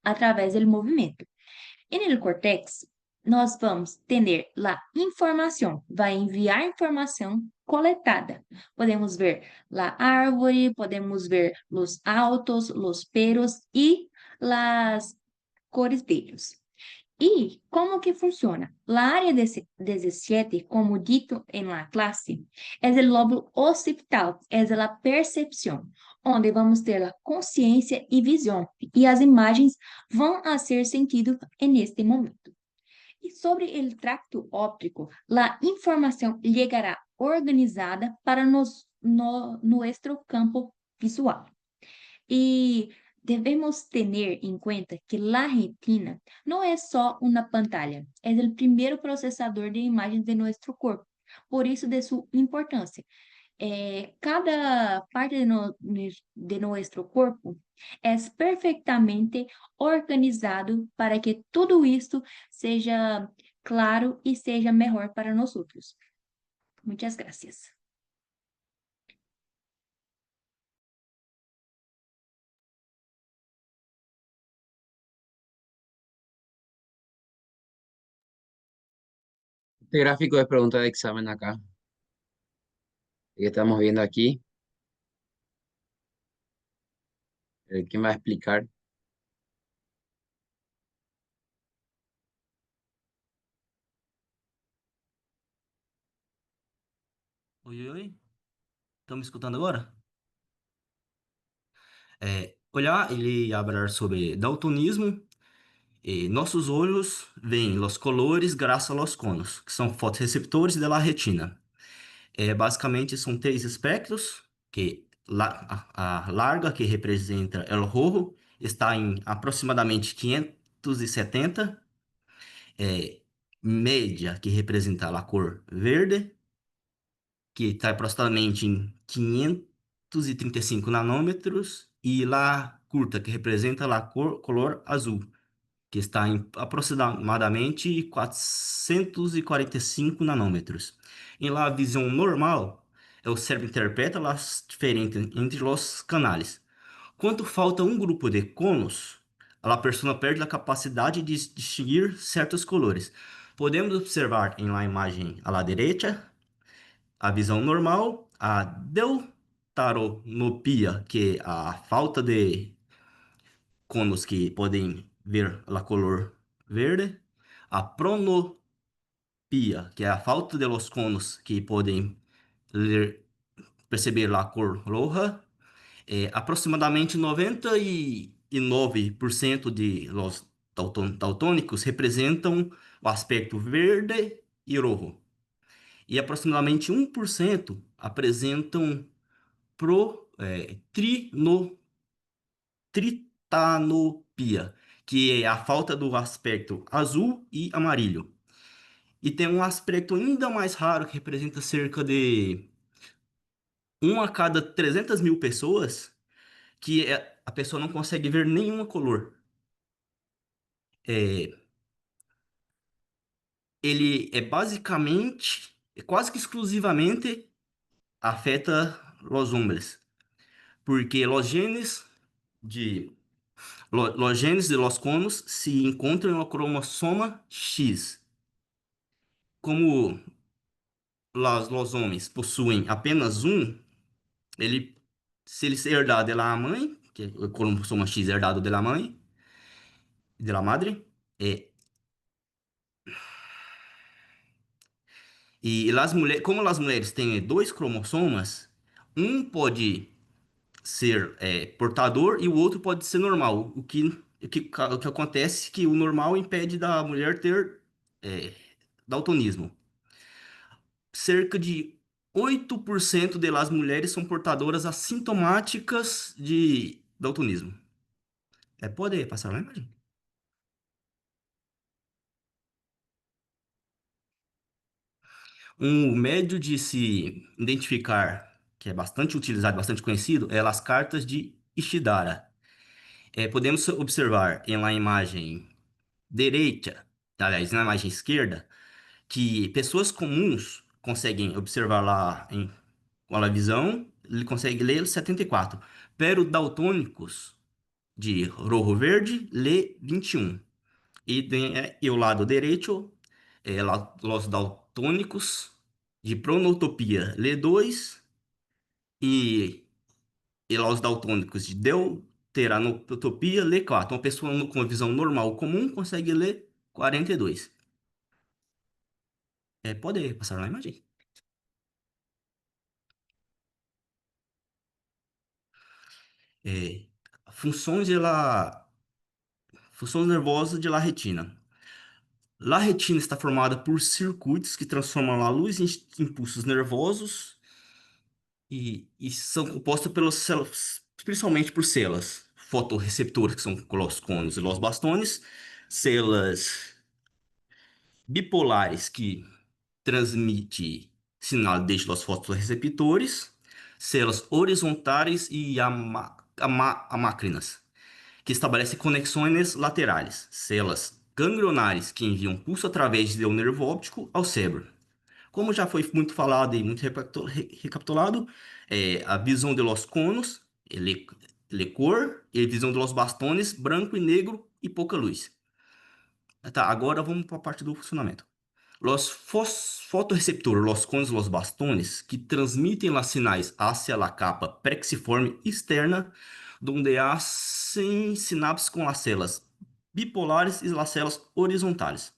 através do movimento. E no cortex, nós vamos ter a informação, vai enviar informação coletada. Podemos ver a árvore, podemos ver os altos, os peros e as cores deles. E como que funciona? A área 17, como dito em la classe, é o lóbulo occipital, é a percepção, onde vamos ter a consciência e visão, e as imagens vão a ser sentido neste momento. E sobre o tracto óptico, a informação chegará organizada para nosso campo visual. E devemos ter em conta que a retina não é só uma pantalla, é o primeiro processador de imagens de nosso corpo, por isso de sua importância. Cada parte de nosso corpo é perfeitamente organizado para que tudo isso seja claro e seja melhor para nós outros. Muitas gracias. Este gráfico es pregunta de examen acá, que estamos viendo aquí. ¿Quién va a explicar? Oi, oi. Estão me escutando agora? Olhar, ele falar sobre daltonismo. Nossos olhos veem os colores graças aos conos, que são fotorreceptores da retina. Basicamente, são três espectros, que a larga, que representa o rojo, está em aproximadamente 570. Média, que representa a cor verde, que está aproximadamente em 535 nanômetros, e lá curta, que representa a color azul, que está em aproximadamente 445 nanômetros. Em lá visão normal, o cérebro interpreta as diferenças entre os canais. Quando falta um grupo de conos, a pessoa perde a capacidade de distinguir certos colores. Podemos observar em la imagem à la direita a visão normal, a deuteranopia, que é a falta de conos que podem ver a color verde, a pronopia, que é a falta de los conos que podem perceber a cor roja. Aproximadamente 99% de los daltônicos representam o aspecto verde e rojo. E aproximadamente 1% apresentam tritanopia, que é a falta do aspecto azul e amarelo. E tem um aspecto ainda mais raro, que representa cerca de 1 a cada 300 mil pessoas, que a pessoa não consegue ver nenhuma color. Ele basicamente, quase que exclusivamente afeta os homens, porque los genes de los conos se encontram no cromossoma X. Como los homens possuem apenas um, se ele ser herdado da mãe, que é o cromossoma X herdado da mãe, da madre, e como as mulheres têm dois cromossomas, um pode ser portador e o outro pode ser normal. O que acontece é que o normal impede da mulher ter é, daltonismo. Cerca de 8% das mulheres são portadoras assintomáticas de daltonismo. Pode passar lá, imagem. Um médio de se identificar, que é bastante utilizado, bastante conhecido, é as cartas de Ishidara. Podemos observar na imagem direita, aliás, na imagem esquerda, que pessoas comuns conseguem observar lá com a visão, ele consegue ler 74. Pero daltônicos de rojo verde lê 21. E o lado direito, os daltônicos de pronotopia lê 2 e, os daltônicos de deuteranotopia lê 4. Uma pessoa com uma visão normal comum consegue ler 42. Pode passar na imagem. É, funções funções nervosas de la retina. La retina está formada por circuitos que transformam a luz em impulsos nervosos e são compostos pelas células, principalmente por células fotorreceptoras, que são os cônios e os bastones, células bipolares, que transmitem sinal desde os fotorreceptores, células horizontais e amácrinas, que estabelecem conexões laterais, células ganglionares, que enviam pulso através do nervo óptico ao cérebro. Como já foi muito falado e muito recapitulado, a visão de los conos, cor, e a visão de los bastones, branco e negro e pouca luz. Tá, agora vamos para a parte do funcionamento. Los fotorreceptores, los conos, los bastones, que transmitem os sinais hacia a capa prexiforme externa, donde hacen sinapses com as células bipolares e as células horizontais.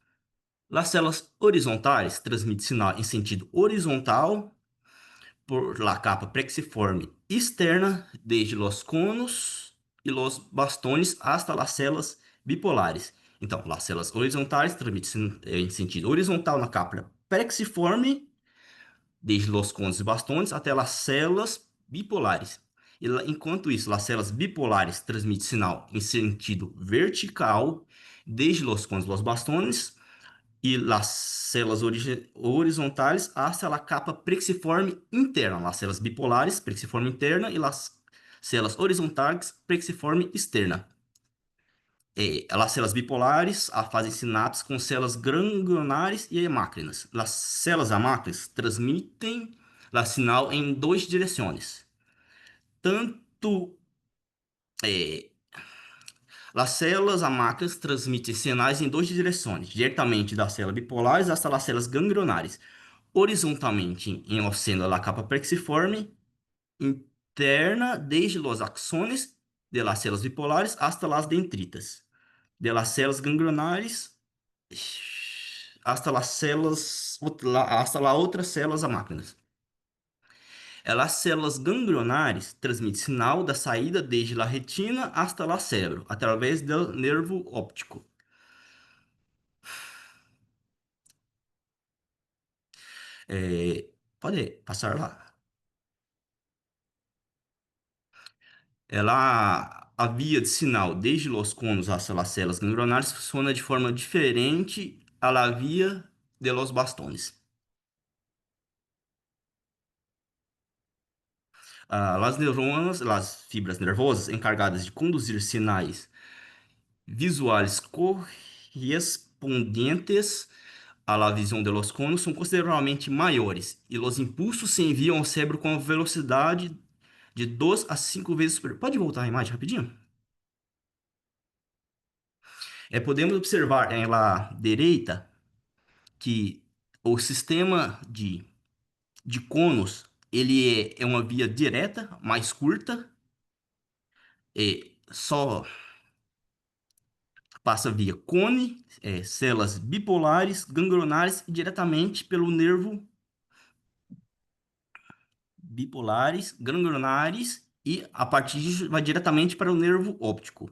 As células horizontais transmitem sinal em sentido horizontal por la capa prexiforme externa, desde los conos e los bastones hasta las células bipolares. Então, as células horizontais transmitem em sentido horizontal na capa prexiforme, desde los conos e bastones até as células bipolares. Enquanto isso, as células bipolares transmitem sinal em sentido vertical, desde los conos e los bastones e las células horizontais hasta la capa prexiforme interna, las células bipolares, prexiforme interna, e las células horizontais, prexiforme externa. As células bipolares fazem sinapses com células ganglionares e amácrinas. As células amácrinas transmitem o sinal em duas direções. Tanto as células amácrinas transmitem sinais em duas direções, diretamente das células bipolares hasta as células ganglionares, horizontalmente em o seno da capa prexiforme interna, desde os axones de las células bipolares hasta las dendritas, de las células ganglionares hasta las células, hasta las outras células amácrinas. As células ganglionares transmitem sinal da saída desde a retina hasta o cérebro, através do nervo óptico. Pode passar lá. A via de sinal desde os conos hasta as células ganglionares funciona de forma diferente a la via de los bastones. As neuronas, as fibras nervosas encarregadas de conduzir sinais visuais correspondentes à la visão de los conos são consideravelmente maiores e os impulsos se enviam ao cérebro com a velocidade de 2 a 5 vezes superior. Pode voltar a imagem rapidinho? Podemos observar em la direita que o sistema de conos ele é uma via direta, mais curta, e só passa via cone, células bipolares, ganglionares e diretamente pelo nervo bipolares, ganglionares e a partir disso vai diretamente para o nervo óptico.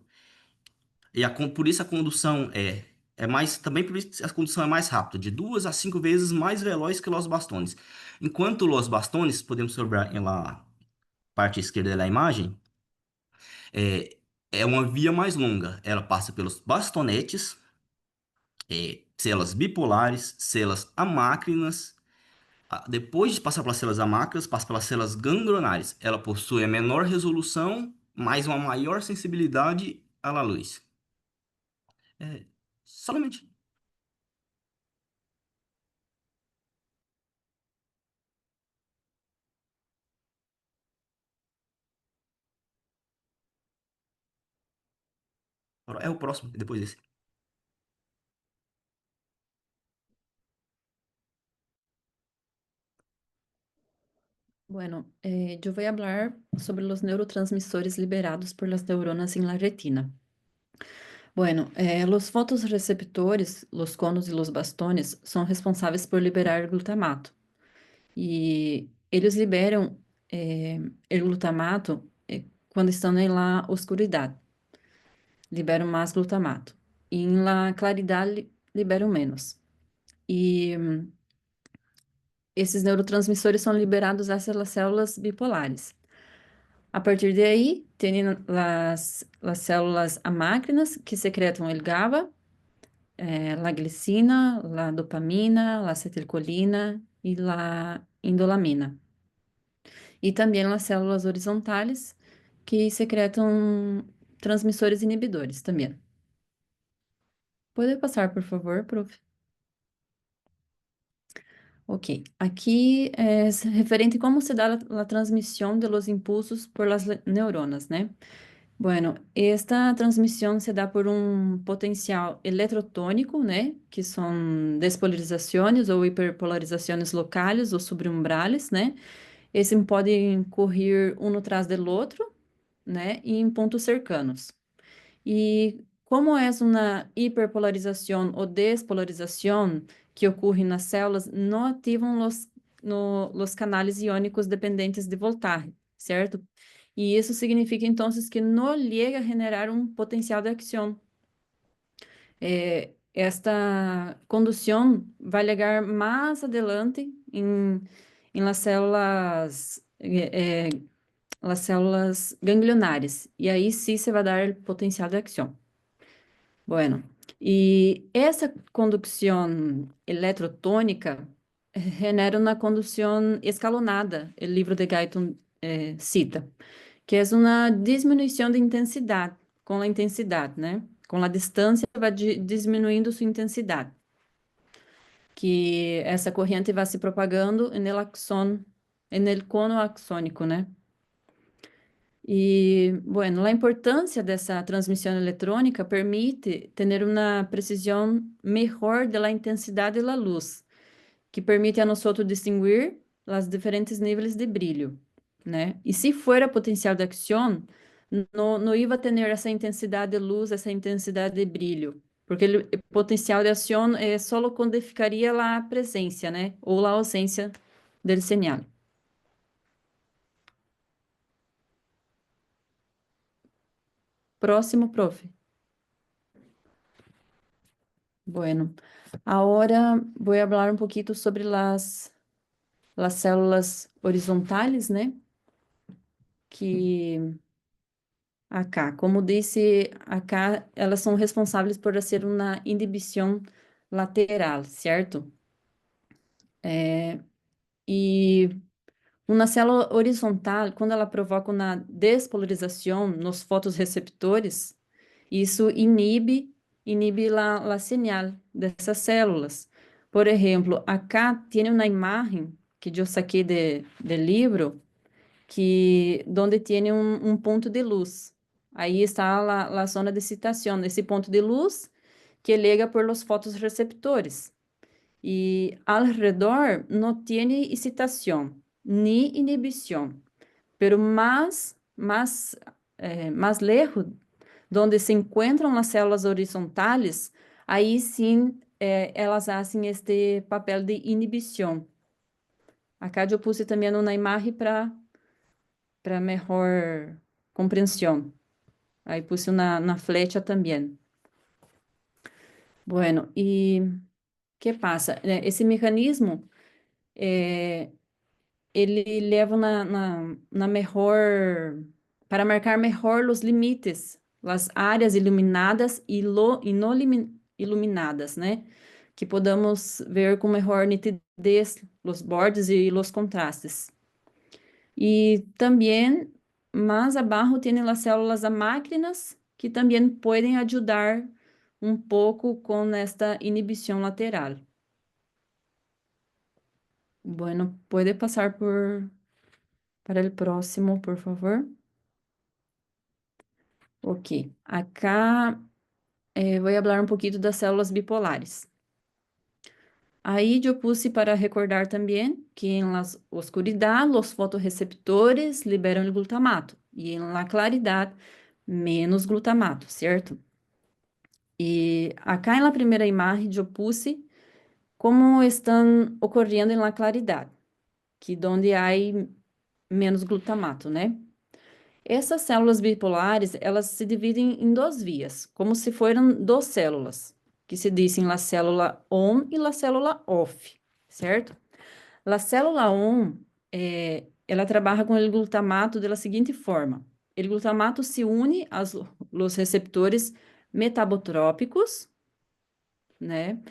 E por isso a condução também por isso a condução é mais rápida, de 2 a 5 vezes mais veloz que os bastones. Enquanto os bastones, podemos observar na parte esquerda da imagem, é, é uma via mais longa. Ela passa pelos bastonetes, células bipolares, células amácrinas. Depois de passar pelas células amácrinas, passa pelas células ganglionares. Ela possui a menor resolução, mas uma maior sensibilidade à luz. Somente. É o próximo, depois desse. Bueno, yo voy a hablar sobre los neurotransmisores liberados por las neuronas en la retina. Bueno, los fotorreceptores, los conos y los bastones, son responsáveis por liberar glutamato. E eles liberam o glutamato quando estão em la oscuridade. Liberam mais glutamato. E em la claridade liberam menos. E esses neurotransmissores são liberados hacia las células bipolares. A partir de aí, tem as células amácrinas que secretam el GABA, la glicina, la dopamina, la acetilcolina e la indolamina. E também as células horizontais que secretam transmissores inibidores também. Pode passar, por favor, prof. Ok, aqui é referente a como se dá a transmissão de los impulsos por las neuronas, né? Bueno, esta transmissão se dá por um potencial eletrotônico, né? Que são despolarizações ou hiperpolarizações locais ou subumbrales, né? Esses podem correr um atrás do outro, né? E em pontos cercanos. E como é uma hiperpolarização ou despolarização que ocorre nas células, não ativam os canais iônicos dependentes de voltagem, certo? E isso significa, então, que não chega a generar um potencial de ação. Esta condução vai chegar mais adelante em las células ganglionares, e aí sim se vai dar o potencial de ação. Bueno, e essa condução eletrotônica genera uma condução escalonada, o livro de Guyton cita, que é uma diminuição de intensidade, com a intensidade, né? Com a distância vai diminuindo sua intensidade, que essa corrente vai se propagando no cono axônico, né? E, bueno, a importância dessa transmissão eletrônica permite ter uma precisão melhor da intensidade da luz, que permite a nós distinguir os diferentes níveis de brilho, né? E se for a potencial de ação, não ia ter essa intensidade de luz, essa intensidade de brilho, porque o potencial de ação só codificaria a presença, né? Ou a ausência do sinal. Próximo, prof. Bueno, agora vou falar um pouquinho sobre as células horizontales, né? Que acá, como disse, acá elas são responsáveis por fazer uma inibição lateral, certo? E uma célula horizontal, quando ela provoca uma despolarização nos fotorreceptores, isso inibe a señal dessas células. Por exemplo, acá tem uma imagem que eu saquei do livro, que onde tem um ponto de luz. Aí está a zona de excitação, esse ponto de luz que liga por los fotorreceptores. E ao redor não tem excitação, nem inibição, pero mais lejos, onde se encontram as células horizontales, aí sim elas fazem este papel de inibição. Acá eu puse também uma imagem para para mejor comprensión. Ahí puse una flecha también. Bueno, ¿y qué pasa? Esse mecanismo, ele leva para marcar melhor os limites, as áreas iluminadas e não iluminadas, né? Que podamos ver com melhor nitidez os bordes e os contrastes. E também, mais abaixo, tem as células amácrinas, que também podem ajudar um pouco com esta inibição lateral. Bueno, puede pasar para el próximo, por favor. Ok, acá voy a hablar un poquito das células bipolares. Aí eu puse para recordar também que em la oscuridad os fotorreceptores liberam o glutamato e em la claridad menos glutamato, certo? E acá em la primeira imagem eu puse como estão ocorrendo em la claridad, que donde há menos glutamato, né? Essas células bipolares, elas se dividem em duas vias, como se fossem duas células, que se dizem a célula on e a célula off, certo? A célula on, ela trabalha com o glutamato da seguinte forma: o glutamato se une aos receptores metabotrópicos, né?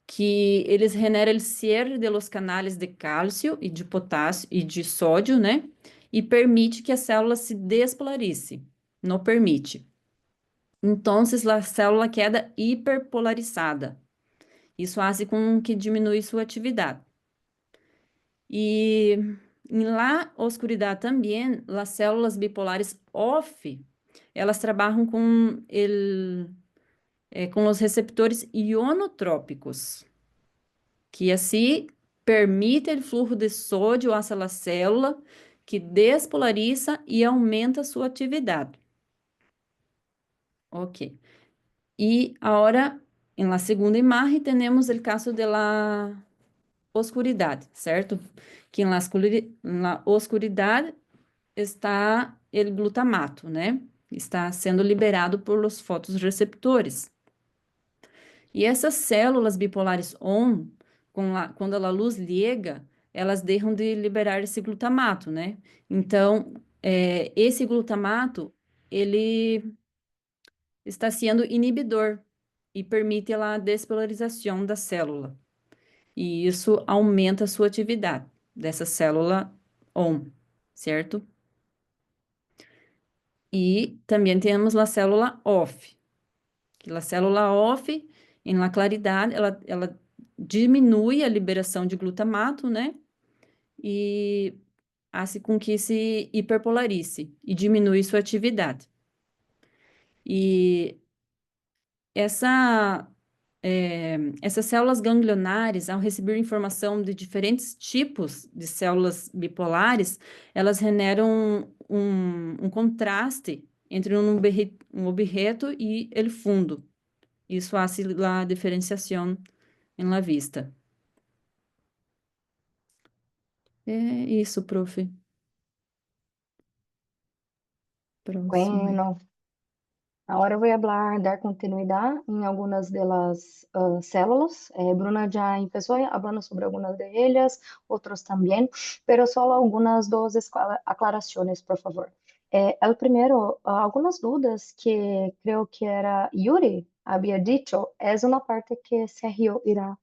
Que eles generam o cierre de los canais de cálcio e de potássio e de sódio, né? E permite que a célula se despolarize. Não permite. Então, a célula queda hiperpolarizada. Isso faz com que diminui sua atividade. E na oscuridade também, as células bipolares off, elas trabalham com os receptores ionotrópicos, que assim permite o fluxo de sódio hacia a célula, que despolariza e aumenta sua atividade. Ok. E agora, na segunda imagem, temos o caso da oscuridade, certo? Que na oscuridade está o glutamato, né? Está sendo liberado por os fotorreceptores. E essas células bipolares ON, quando a luz liga, elas deixam de liberar esse glutamato, né? Então, esse glutamato, ele está sendo inibidor e permite a despolarização da célula. E isso aumenta a sua atividade dessa célula ON, certo? E também temos a célula OFF. Que a célula OFF, em la claridade, ela diminui a liberação de glutamato, né? E faz com que se hiperpolarize e diminui sua atividade. E essas células ganglionares, ao receber informação de diferentes tipos de células bipolares, elas generam um contraste entre um objeto e o fundo. Isso faz a diferenciação em la vista. É isso, profe. Próximo. Bueno, ahora voy a dar continuidad en algunas de las células. Bruna ya empezó hablando sobre algunas de ellas, otros también, pero solo algunas dos aclaraciones, por favor. El primero, algunas dudas que creo que era Yuri había dicho, es una parte que Sergio irá.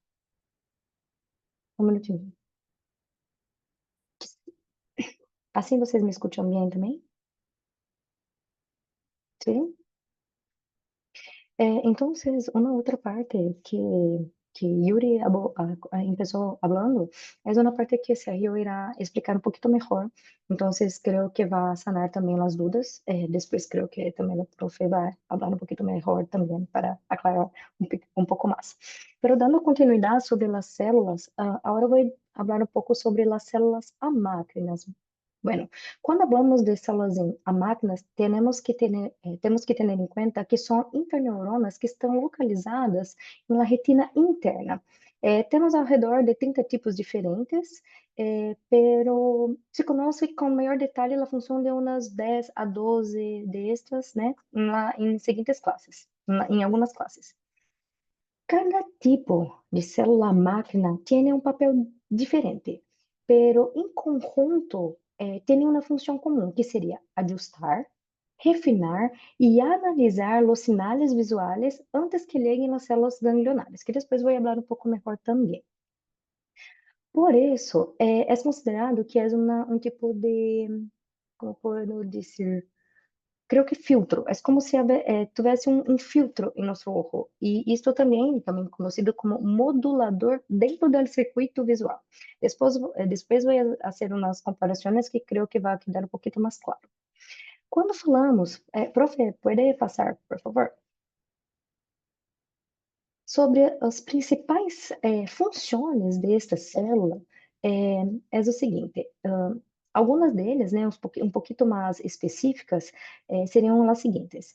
Un minutinho. Assim vocês me escutam bem também? Sim? Entonces, una otra parte que Yuri empezó hablando es una parte que Sergio irá explicar un poquito mejor. Entonces, creo que va a sanar también las dudas. Después creo que también el profe va a hablar un poquito mejor también para aclarar un poco más. Pero dando continuidad sobre las células, ahora voy a hablar un poco sobre las células amácrinas. Bueno, quando hablamos de células amácrinas, temos que ter em conta que são interneuronas que estão localizadas na retina interna. Temos ao redor de 30 tipos diferentes, pero se conoce com maior detalhe a função de umas 10 a 12 de estas, né, em seguintes classes, em algumas classes. Cada tipo de célula máquina tiene un papel diferente, pero en conjunto tiene una función común, que sería ajustar, refinar y analizar los sinales visuales antes que lleguen las células ganglionares, que después voy a hablar un poco mejor también. Por eso, es considerado que es un tipo de, ¿cómo puedo decir? Creo que filtro, es como si tuviese un filtro en nuestro ojo. Y esto también conocido como modulador dentro del circuito visual. Después voy a hacer unas comparaciones que creo que va a quedar un poquito más claro. Cuando falamos, profe, ¿puede pasar, por favor? Sobre as principais funções desta célula, é o seguinte, algumas delas, né, um pouquinho mais específicas, seriam as seguintes.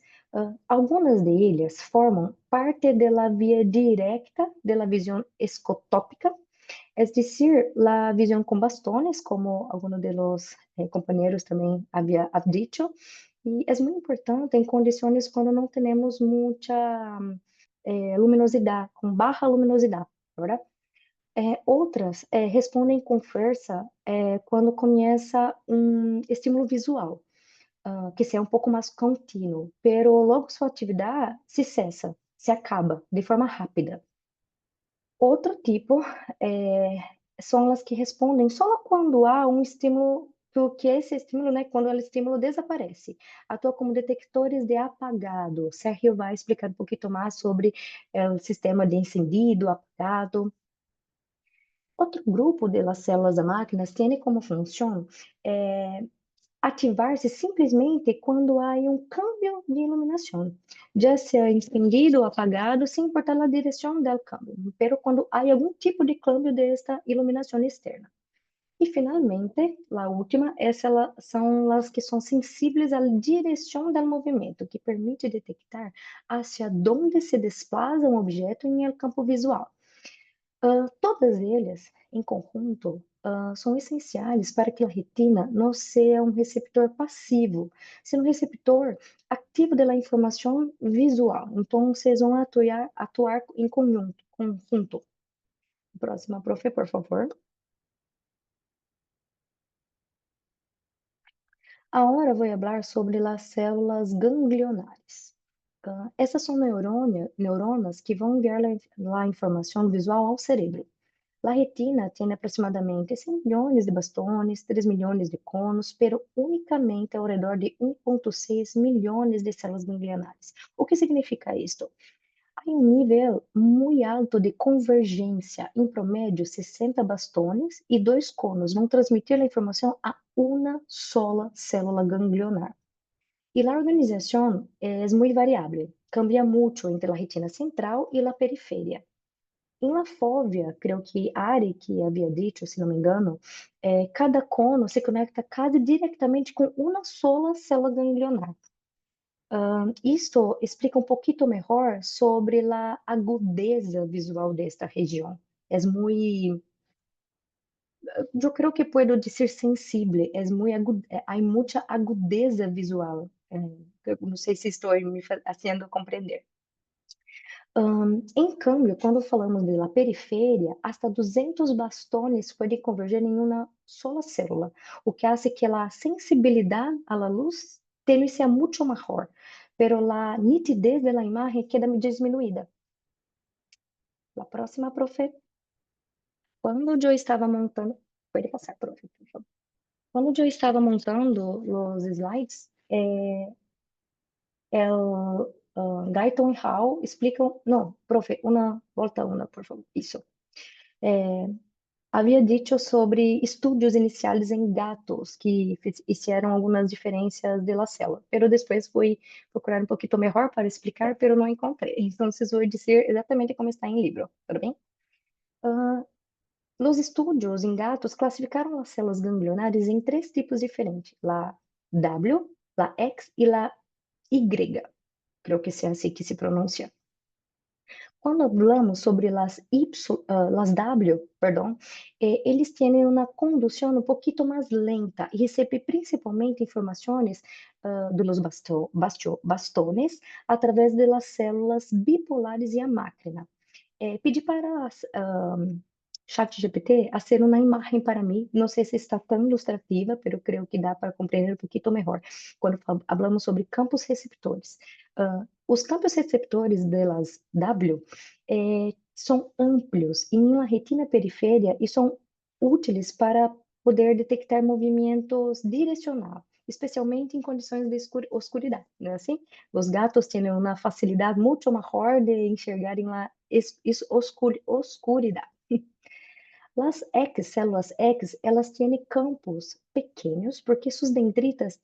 Algumas delas formam parte da via direta da visão escotópica, es decir, la visión con bastones, como algunos de los compañeros también había dicho, y es muy importante en condiciones cuando no tenemos mucha luminosidad, con baja luminosidad, ¿verdad? Outras respondem com força quando começa um estímulo visual, que seja um pouco mais contínuo, pero logo sua atividade se cessa, se acaba de forma rápida. Outro tipo são as que respondem só quando há um estímulo, que esse estímulo, né, quando o estímulo desaparece. Atua como detectores de apagado. Sérgio vai explicar um pouquinho mais sobre o sistema de encendido, apagado. Outro grupo de células da máquina tem como função ativar-se simplesmente quando há um cambio de iluminação, já seja encendido ou apagado, sem importar a direção do cambio, pero quando há algum tipo de cambio desta iluminação externa. E, finalmente, a última, essas são as que são sensíveis à direção do movimento, que permite detectar hacia onde se desplaza um objeto em el campo visual. Todas elas, em conjunto, são essenciais para que a retina não seja um receptor passivo, sendo um receptor ativo da informação visual. Então, vocês vão atuar em conjunto. Próxima, profe, por favor. Agora vou falar sobre as células ganglionares. Essas são neuronas que vão enviar a informação visual ao cérebro. A retina tem aproximadamente 100 milhões de bastones, 3 milhões de conos, pero unicamente ao redor de 1,6 milhões de células ganglionares. O que significa isto? Há um nível muito alto de convergência, em promédio 60 bastones e 2 conos vão transmitir a informação a uma sola célula ganglionar. E a organização é muito variável, cambia muito entre a retina central e a periferia. Em la fóvea, creio que Ari, que havia dito, se não me engano, cada cono se conecta quase diretamente com uma sola célula ganglionar. Isto explica um pouquinho melhor sobre a agudeza visual desta região. É muito, eu creio que posso dizer sensível, há muita agudeza visual. Não sei se estou me fazendo compreender. Em cambio, quando falamos de la periferia, hasta 200 bastones podem converger em uma sola célula, o que hace que a sensibilidade à luz sea muito maior, pero la nitidez de la imagen queda disminuída. La próxima, profe. Quando eu estava montando, pode passar, profe, por favor. Quando eu estava montando os slides, Guyton e Hall explicam. Não, profe, volta uma, por favor. Isso. Havia dito sobre estudos iniciais em gatos que fizeram algumas diferenças da célula, pero depois fui procurar um pouquinho melhor para explicar, pero não encontrei. Então, vou dizer exatamente como está em livro, tudo bem? Os estudos em gatos classificaram as células ganglionares em 3 tipos diferentes: la W, la X e la Y. Creio que é assim que se pronuncia. Cuando hablamos sobre las W, perdón, eles tienen una conducción un poquito más lenta y reciben principalmente informaciones de los bastones a través de las células bipolares e a máquina. Pedi para ChatGPT hacer uma imagem para mim. Não sei se está tão ilustrativa, mas eu creio que dá para compreender um pouquinho melhor quando falamos sobre campos receptores. Os campos receptores delas W são amplos e em uma retina periférica e são úteis para poder detectar movimentos direcionados, especialmente em condições de oscuridade, não é assim? Os gatos têm uma facilidade muito maior de enxergarem a oscuridade. Las X, células X, elas têm campos pequenos porque suas dendritas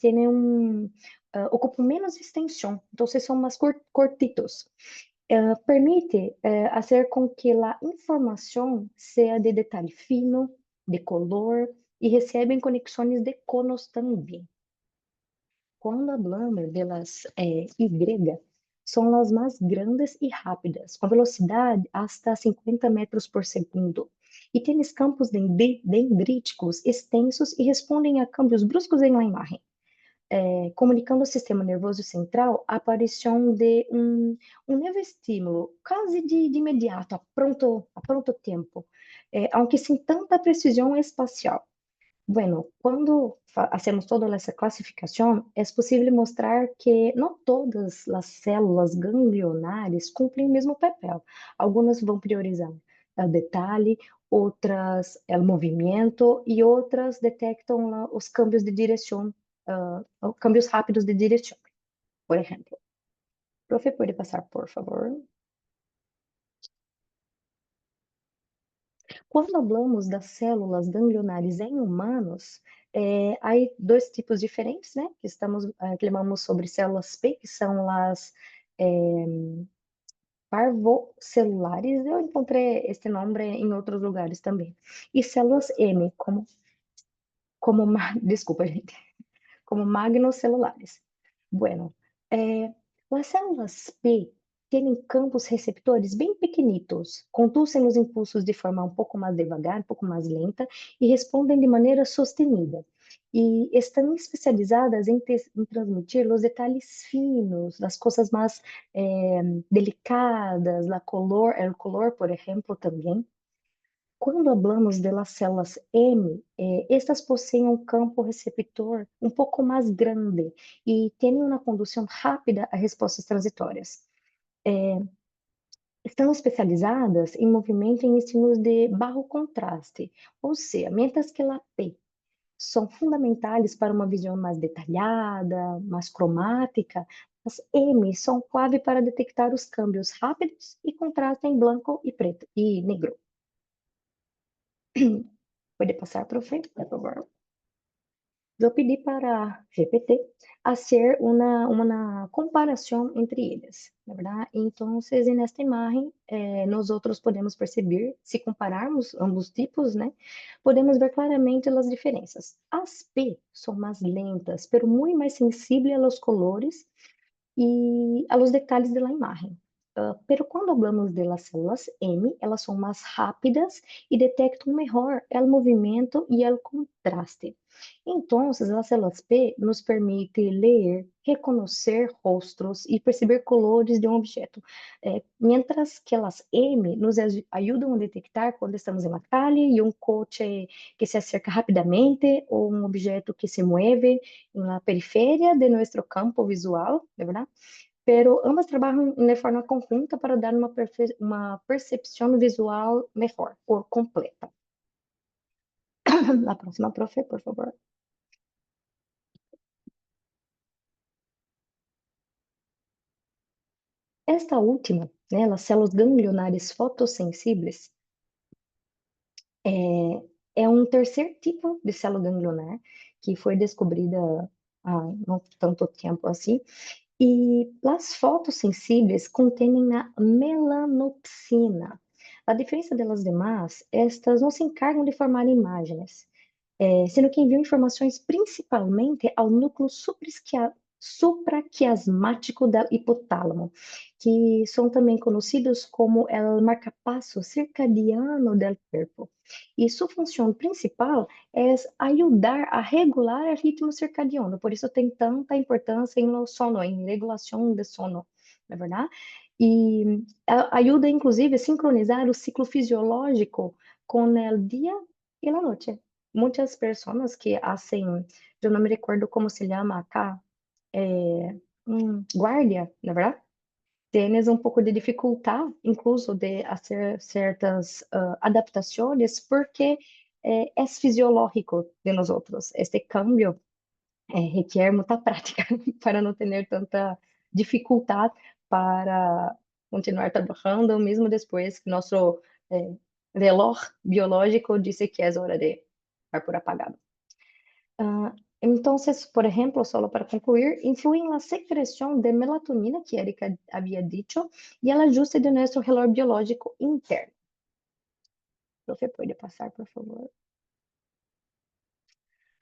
ocupam menos extensão, então são mais cortitos. Permite fazer com que a informação seja de detalhe fino, de color e recebem conexões de conos também. Quando hablamos de las Y, são as mais grandes e rápidas, com velocidade hasta 50 metros por segundo. E têm campos dendríticos extensos e respondem a câmbios bruscos em uma imagem, comunicando ao sistema nervoso central a aparição de um novo estímulo, quase de imediato, a pronto tempo, aunque sem tanta precisão espacial. Bueno, quando hacemos toda essa classificação, é possível mostrar que não todas as células ganglionares cumprem o mesmo papel. Algumas vão priorizar o detalhe, outras o movimento e outras detectam os câmbios de direção, câmbios rápidos de direção, por exemplo. Profe, pode passar, por favor? Quando falamos das células ganglionares em humanos, há dois tipos diferentes, né? Que falamos sobre células P, que são as parvocelulares. Eu encontrei este nome em outros lugares também. E células M, desculpa, gente, como magnocelulares. Bueno, as células P têm campos receptores bem pequenitos, conduzem os impulsos de forma um pouco mais devagar, um pouco mais lenta e respondem de maneira sostenida. E estão especializadas em transmitir os detalhes finos, as coisas mais delicadas, o color, por exemplo, também. Quando hablamos de las células M, estas possuem um campo receptor um pouco mais grande e têm uma condução rápida a respostas transitórias. Estão especializadas em movimento em estímulos de baixo contraste, ou seja, mientras que a P são fundamentais para uma visão mais detalhada, mais cromática, as M são clave para detectar os câmbios rápidos e contraste em branco e preto e negro. Pode passar, profe, por favor. Eu pedi para GPT fazer uma comparação entre eles, na verdade. Então, nesta imagem, nós outros podemos perceber, se compararmos ambos tipos, né, podemos ver claramente as diferenças. As P são mais lentas, mas muito mais sensíveis aos colores e aos detalhes da imagem. Pero quando hablamos de las células M, elas são mais rápidas e detectam melhor o movimento e o contraste. Então, as células P nos permitem ler, reconhecer rostos e perceber colores de um objeto, mientras que as M nos ajudam a detectar quando estamos em uma calle e um coche que se acerca rapidamente ou um objeto que se mueve na periferia de nosso campo visual, ¿de verdad? Pero ambas trabalham de forma conjunta para dar uma percepção visual melhor ou completa. A próxima, profe, por favor. Esta última, né, as células ganglionares fotossensíveis, é um terceiro tipo de célula ganglionar que foi descobrida há não tanto tempo assim. E as fotossensíveis contêm a melanopsina. A diferença delas demais, estas não se encargam de formar imagens, sendo que enviam informações principalmente ao núcleo supraquiasmático del hipotálamo, que são também conhecidos como o marcapasso circadiano del cuerpo. E sua função principal é ajudar a regular o ritmo circadiano, por isso tem tanta importância em sono, em regulação de sono, não é verdade? E ajuda, inclusive, a sincronizar o ciclo fisiológico com o dia e a noite. Muitas pessoas que fazem, eu não me recordo como se chama acá, guardia, na verdade, tienes um pouco de dificuldade, incluso, de fazer certas adaptações, porque é fisiológico de nós outros. Este cambio requer muita prática para não ter tanta dificuldade para continuar trabalhando, mesmo depois que nosso reloj biológico disse que é hora de estar por apagado. Entonces, por ejemplo, solo para concluir, influye en la secreción de melatonina, que Erika había dicho, y el ajuste de nuestro reloj biológico interno. Profe, puede pasar, por favor.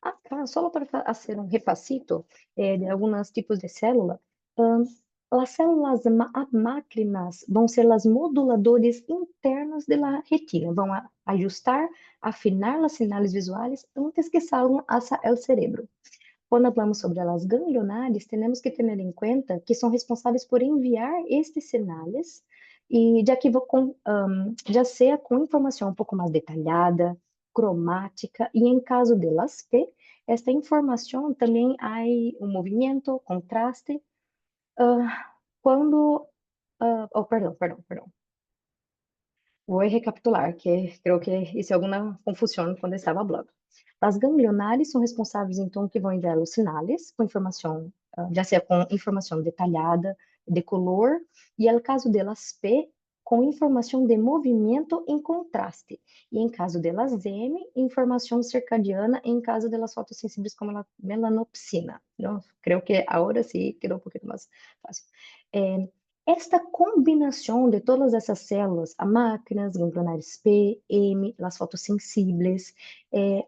Acá, solo para hacer un repasito de algunos tipos de célula, las células máquinas vão ser as moduladores internas da retina, vão ajustar, afinar as sinais visuais antes que salgam hacia o cérebro. Quando falamos sobre as ganglionares, temos que ter em conta que são responsáveis por enviar estes sinais e já seja com informação um pouco mais detalhada, cromática, e em caso de las P, esta informação também há um movimento, contraste, perdão. Vou recapitular, que creio que hice alguma confusão quando estava falando. As ganglionares são responsáveis, então, que vão enviar os sinais com informação, já seja com informação detalhada, de color, e no caso delas P, com informação de movimento em contraste. E em caso delas M, informação circadiana, em caso delas fotossensíveis como a melanopsina. Então, creio que agora sim quedou um pouquinho mais fácil. Esta combinação de todas essas células, a máquinas, ganglionares P, M, as fotossensíveis,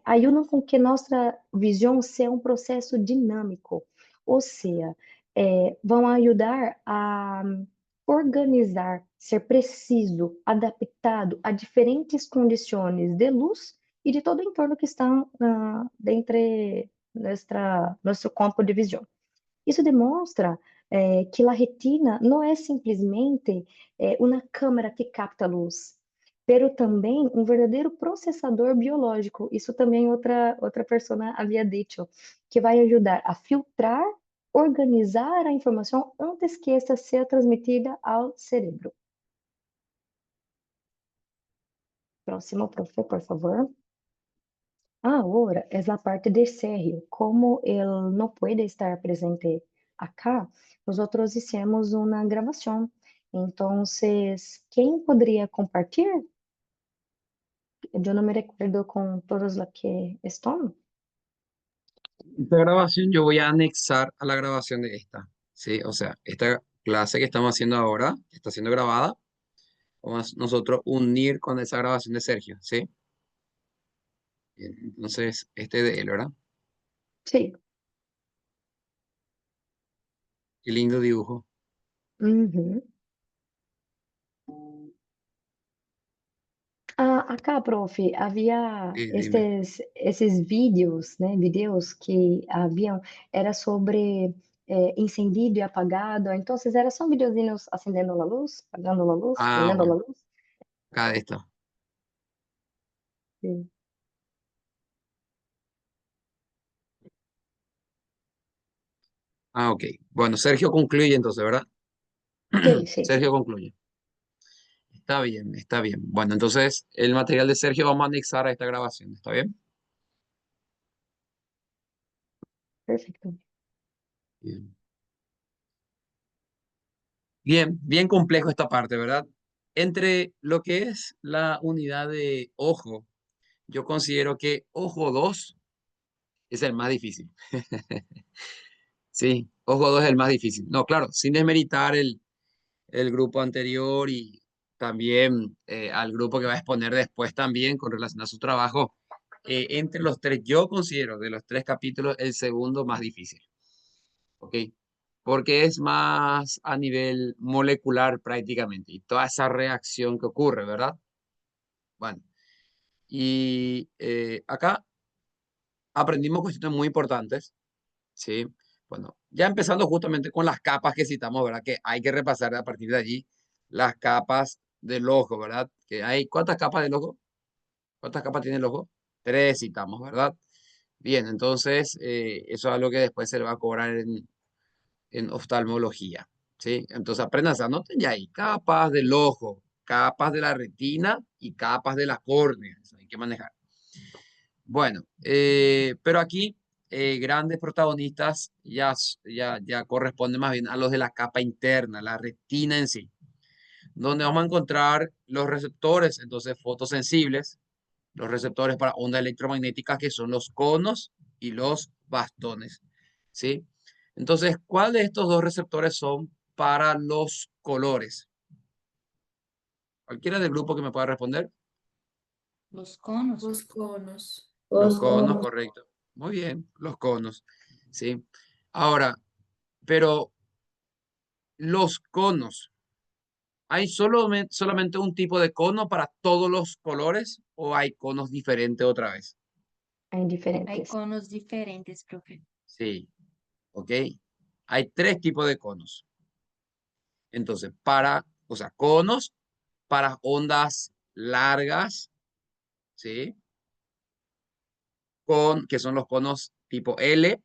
ajudam com que nossa visão seja um processo dinâmico, ou seja, vão ajudar a organizar, ser preciso, adaptado a diferentes condições de luz e de todo o entorno que está dentro de nosso campo de visão. Isso demonstra que a retina não é simplesmente uma câmera que capta luz, pero também um verdadeiro processador biológico. Isso também outra pessoa havia dito, que vai ajudar a filtrar, organizar a informação antes que esta seja transmitida ao cérebro. Próximo, profe, por favor. Ahora es la parte de Sergio. Como él no puede estar presente acá, nosotros hicimos una grabación. Entonces, ¿quién podría compartir? Yo no me recuerdo con todos los que están. Esta grabación yo voy a anexar a la grabación de esta, ¿sí? O sea, esta clase que estamos haciendo ahora, que está siendo grabada, vamos a nosotros unir con esa grabación de Sergio, ¿sí? Bien, entonces, este de él, ¿verdad? Sí. Qué lindo dibujo. Uhum. Acá, profe, havia Sí, dime. esses vídeos, né? Vídeos que haviam, era sobre incendido e apagado. Então, era só videozinhos acendendo a luz, apagando a luz, Ah, prendendo a bueno, luz. acá de esto. Sim, Ah, ok. Bueno, Sergio concluye entonces, ¿verdad? sim, sim. Sergio concluye. Está bien, está bien. Bueno, entonces el material de Sergio vamos a anexar a esta grabación, ¿está bien? Perfeito. Bien. Bien, bien complejo esta parte, ¿verdad? Entre lo que es la unidad de ojo, yo considero que ojo 2 es el más difícil. Sí, ojo 2 es el más difícil. No, claro, sin desmeritar el grupo anterior y también al grupo que va a exponer después también con relación a su trabajo. Entre los tres, yo considero de los tres capítulos el segundo más difícil. ¿Ok? porque es más a nivel molecular prácticamente, y toda esa reacción que ocurre, ¿verdad? Bueno, y acá aprendimos cuestiones muy importantes, ¿sí? Bueno, ya empezando justamente con las capas que citamos, ¿verdad? Que hay que repasar a partir de allí las capas del ojo, ¿verdad? Que hay, ¿cuántas capas del ojo? ¿Cuántas capas tiene el ojo? 3 citamos, ¿verdad? Bien, entonces eso es algo que después se le va a cobrar en oftalmología, ¿sí? Entonces aprendan, anoten ya ahí, capas del ojo, capas de la retina y capas de la córnea, eso hay que manejar. Bueno, pero aquí grandes protagonistas ya corresponden más bien a los de la capa interna, la retina en sí, donde vamos a encontrar los receptores, entonces fotosensibles, los receptores para ondas electromagnéticas que son los conos y los bastones, ¿sí? Entonces, ¿cuál de estos dos receptores son para los colores? Cualquiera del grupo que me pueda responder. Los conos. Los conos. Los Los conos, conos. correcto. Muy bien, los conos, ¿sí? Ahora, pero los conos, ¿hay solamente un tipo de cono para todos los colores o hay conos diferentes otra vez? Hay Hay diferentes. conos diferentes, profe. Sí, ¿ok? Hay 3 tipos de conos. Entonces, o sea, conos para ondas largas, ¿sí? Que son los conos tipo L.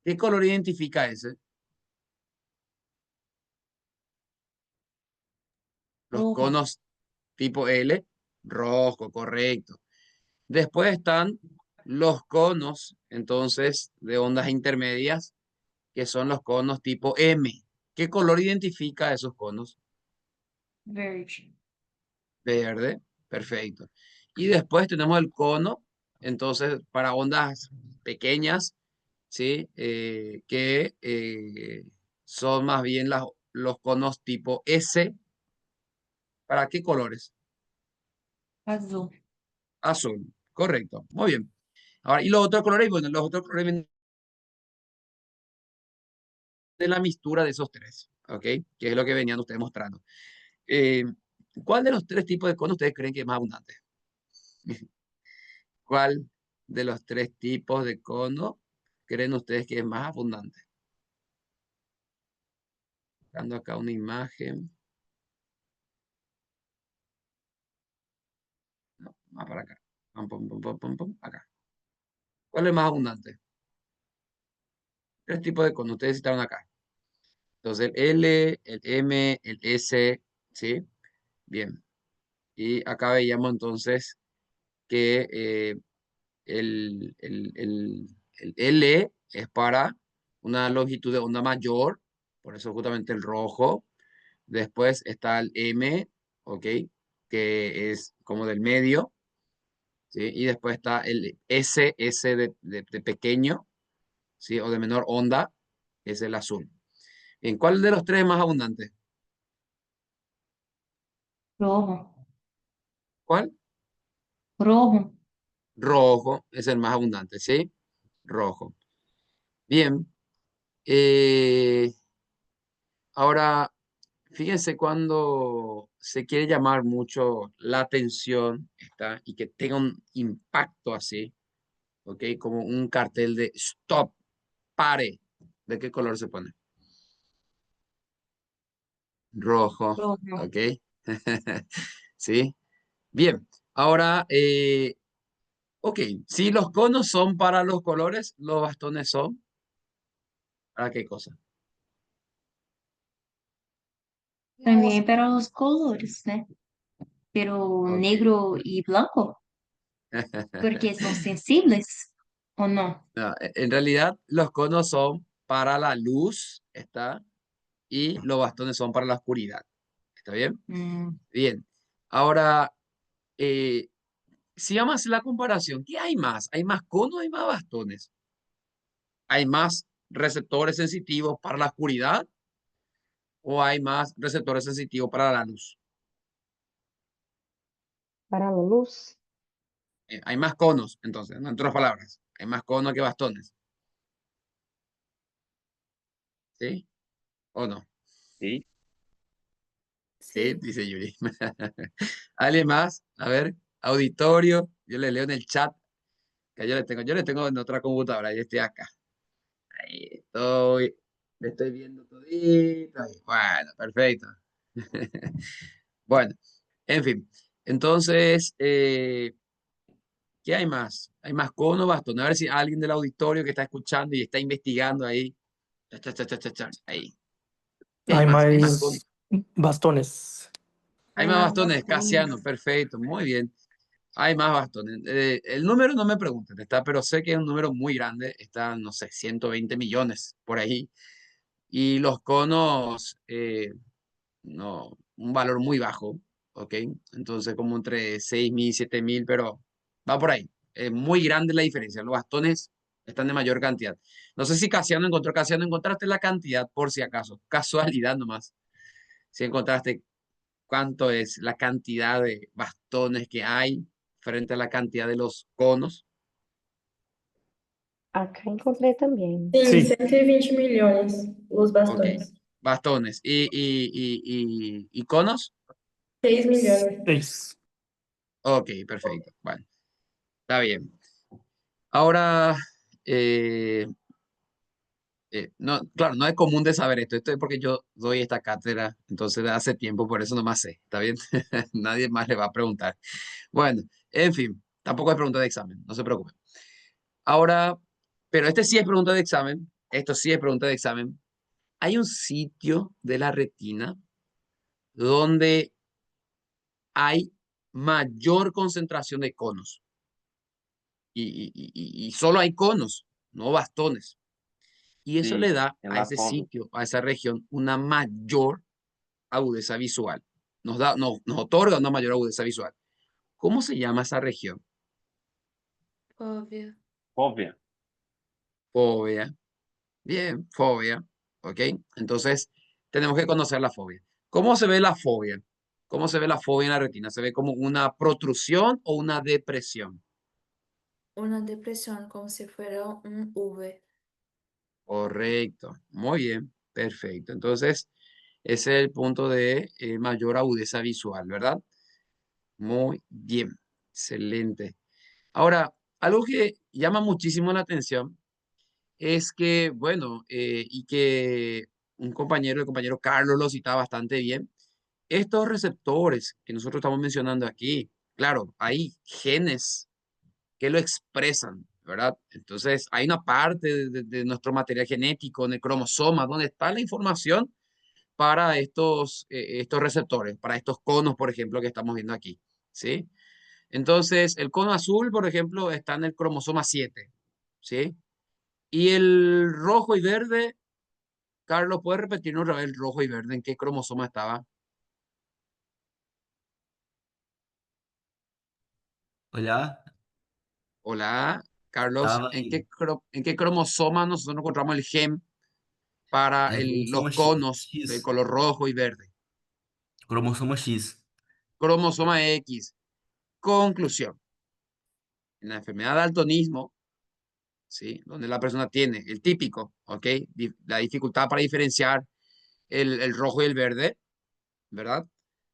¿Qué color identifica ese? Los Rojo. conos tipo L, rojo, correcto. Después están los conos, entonces, de ondas intermedias, que son los conos tipo M. ¿Qué color identifica esos conos? Verde. Verde, perfecto. Y después tenemos el cono, entonces, para ondas pequeñas, ¿sí? Que son más bien los conos tipo S. ¿Para qué colores? Azul. Azul, correcto, muy bien. Ahora, y los otros colores, bueno, los otros colores vienen de la mixtura de esos 3, ¿ok? Que es lo que venían ustedes mostrando. Eh, ¿Cuál de los 3 tipos de conos ustedes creen que es más abundante? ¿Cuál de los 3 tipos de cono creen ustedes que es más abundante? Buscando acá una imagen. No, más para acá. Pum, pum, pum, pum, pum, pum, acá. ¿Cuál es más abundante? 3 tipos de cono. Ustedes citaron acá. Entonces, el L, el M, el S, ¿sí? Bien. Y acá veíamos entonces que el L es para una longitud de onda mayor, por eso justamente el rojo. Después está el M, ¿ok? Que es como del medio, ¿sí? Y después está el S de pequeño, ¿sí? O de menor onda, que es el azul. ¿En cuál de los 3 es más abundante? Rojo. ¿Cuál? Rojo. Rojo es el más abundante, ¿sí? Rojo. Bien. Eh, Ahora, fíjense cuando se quiere llamar mucho la atención, ¿está? Y que tenga un impacto así, ¿ok? Como un cartel de stop, pare. ¿De qué color se pone? Rojo, Rojo. ¿ok? ¿Sí? Bien, ahora, ok, si los conos son para los colores, los bastones son ¿para qué cosa? También para los colores, ¿no? Pero Ok. negro y blanco, porque son sensibles, ¿o no? No, en realidad, los conos son para la luz, ¿está? Y los bastones son para la oscuridad. ¿Está bien? Mm, Bien. Ahora, eh, si vamos a hacer la comparación, ¿qué hay más? ¿Hay más conos o hay más bastones? ¿Hay más receptores sensitivos para la oscuridad o hay más receptores sensitivos para la luz? Para la luz, Hay más conos, entonces, en otras palabras, hay más conos que bastones. ¿Sí? ¿O no? Sí. Sí, Sí. dice Yuri. ¿Alguien más? A ver, auditorio. Yo le leo en el chat. Que yo le tengo en otra computadora. Yo estoy acá. Ahí estoy. Le estoy viendo todito. Ahí. Bueno, perfecto. Bueno, en fin. Entonces, ¿qué hay más? ¿Hay más cono, bastón? A ver si alguien del auditorio que está escuchando y está investigando ahí. Cha, cha, cha, cha, cha, cha, ahí. ¿Qué hay Hay más? ¿Hay más cono? más bastones. Hay Hay más más bastones. Casiano, bastones. perfecto. Muy bien. Hay más bastones. El número no me pregunten, está, pero sé que es un número muy grande. Está, no sé, 120 millones por ahí. Y los conos, no, un valor muy bajo, ¿ok? Entonces, como entre 6.000, 7.000, pero va por ahí. Es muy grande la diferencia. Los bastones están de mayor cantidad. No sé si Casiano encontraste la cantidad por si acaso. Casualidad nomás. Si encontraste cuánto es la cantidad de bastones que hay frente a la cantidad de los conos. Acá encontré también. Sim, Sí, 120 milhões os Ok, bastões. bastones. ¿Y conos? 6 milhões. 6. Ok, perfecto. Bueno, está bien. Ahora, eh, no, claro, no es común de saber esto. Esto es porque yo doy esta cátedra, entonces de hace tiempo, por eso nomás sé. ¿Está bien? Nadie más le va a preguntar. Bueno, en fin, tampoco es pregunta de examen, no se preocupe. Ahora, pero este sí es pregunta de examen. Esto sí es pregunta de examen. Hay un sitio de la retina donde hay mayor concentración de conos. Y solo hay conos, no bastones. Y eso le Sí, da en a la ese fóvea. sitio, a esa región, una mayor agudeza visual. Nos otorga una mayor agudeza visual. ¿Cómo se llama esa región? Óbvio. Fóvea. Fobia. Bien, fobia. ¿Ok? Entonces, tenemos que conocer la fobia. ¿Cómo se ve la fobia? ¿Cómo se ve la fobia en la retina? ¿Se ve como una protrusión o una depresión? Una depresión como si fuera un V. Correcto. Muy bien. Perfecto. Entonces, ese es el punto de mayor agudeza visual, ¿verdad? Muy bien. Excelente. Ahora, algo que llama muchísimo la atención es que, bueno, y que el compañero Carlos lo citaba bastante bien, estos receptores que nosotros estamos mencionando aquí, claro, hay genes que lo expresan, ¿verdad? Entonces, hay una parte de nuestro material genético, en el cromosoma, donde está la información para estos receptores, para estos conos, por ejemplo, que estamos viendo aquí, ¿sí? Entonces, el cono azul, por ejemplo, está en el cromosoma 7, ¿sí? Y el rojo y verde, Carlos, ¿puedes repetirnos otra vez el rojo y verde? ¿En qué cromosoma estaba? Olhar, Hola, Carlos, estava em ¿en qué cromosoma nosotros encontramos el gen para los cromosoma conos del X. color rojo y verde? Cromosoma X. Cromosoma X. Conclusión. En la enfermedad de daltonismo, ¿sí? Donde la persona tiene el típico, ¿ok? La dificultad para diferenciar el rojo y el verde, ¿verdad?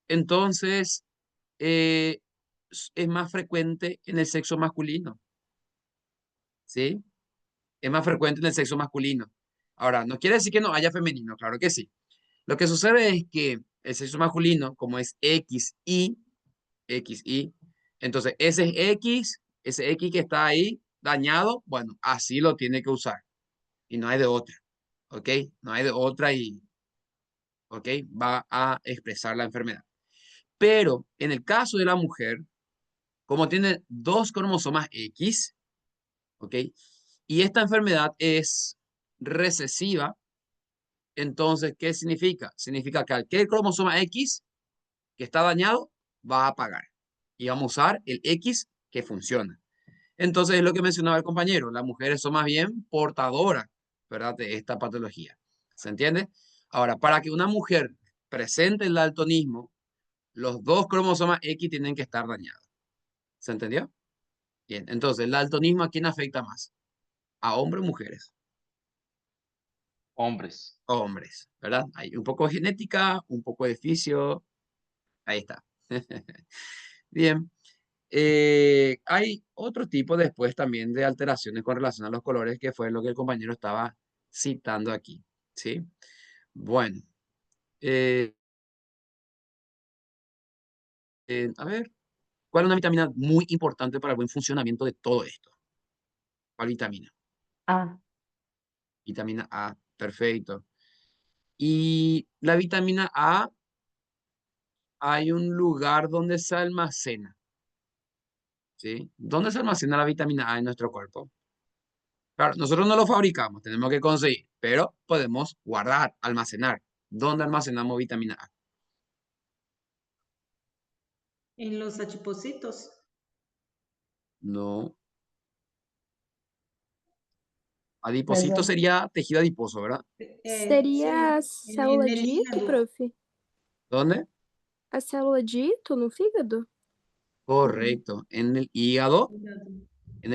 Entonces, eh, es más frecuente en el sexo masculino, ¿sí? Es más frecuente en el sexo masculino. Ahora, no quiere decir que no haya femenino, claro que sí. Lo que sucede es que el sexo masculino, como es XY, entonces ese X que está ahí dañado, bueno, así lo tiene que usar. Y no hay de otra, ¿ok? No hay de otra y, ¿ok? Va a expresar la enfermedad. Pero en el caso de la mujer, como tiene dos cromosomas X, ¿ok? Y esta enfermedad es recesiva, entonces, ¿qué significa? Significa que aquel cromosoma X que está dañado va a apagar y vamos a usar el X que funciona. Entonces, es lo que mencionaba el compañero, las mujeres son más bien portadoras, ¿verdad? De esta patología. ¿Se entiende? Ahora, para que una mujer presente el daltonismo, los dos cromosomas X tienen que estar dañados. ¿Se entendió? Bien, entonces, ¿el daltonismo a quién afecta más? ¿A hombres o mujeres? Hombres. Hombres, ¿verdad? Hay un poco de genética, un poco de fisio. Ahí está. Bien. Hay otro tipo después también de alteraciones con relación a los colores, que fue lo que el compañero estaba citando aquí, ¿sí? Bueno, eh, a ver, ¿cuál es una vitamina muy importante para el buen funcionamiento de todo esto? ¿Cuál vitamina? A, Vitamina A, perfecto. Y la vitamina A, hay un lugar donde se almacena, ¿sí? ¿Dónde se almacena la vitamina A en nuestro cuerpo? Claro, nosotros no lo fabricamos, tenemos que conseguir, pero podemos guardar, almacenar. ¿Dónde almacenamos vitamina A? En los adipocitos. No. mas Adipocito é. sería tejido adiposo, ¿verdad? Seria a célula en el de Ito, hígado. prof? ¿Dónde? A célula de Ito no fígado? Correcto. En el hígado,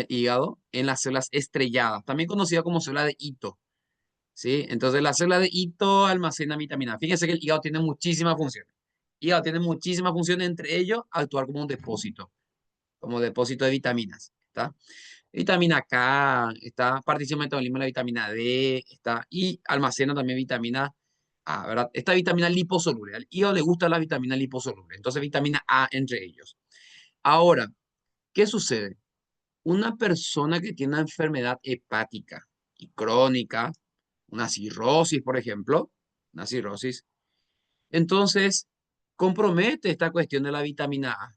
Hígado. en las células estrelladas, también conocida como célula de Ito, ¿sí? Entonces la célula de Ito almacena vitamina A. Fíjense que el hígado tiene muchísimas funciones. El hígado tiene muchísimas funciones, entre ellos actuar como depósito de vitaminas, ¿está? Vitamina K, está, participa en el metabolismo de la vitamina D, está, y almacena también vitamina A, ¿verdad? Esta vitamina liposoluble, al hígado le gusta la vitamina liposoluble, entonces vitamina A entre ellos. Ahora, ¿qué sucede? Una persona que tiene una enfermedad hepática y crónica, una cirrosis, por ejemplo, una cirrosis, entonces compromete esta cuestión de la vitamina A.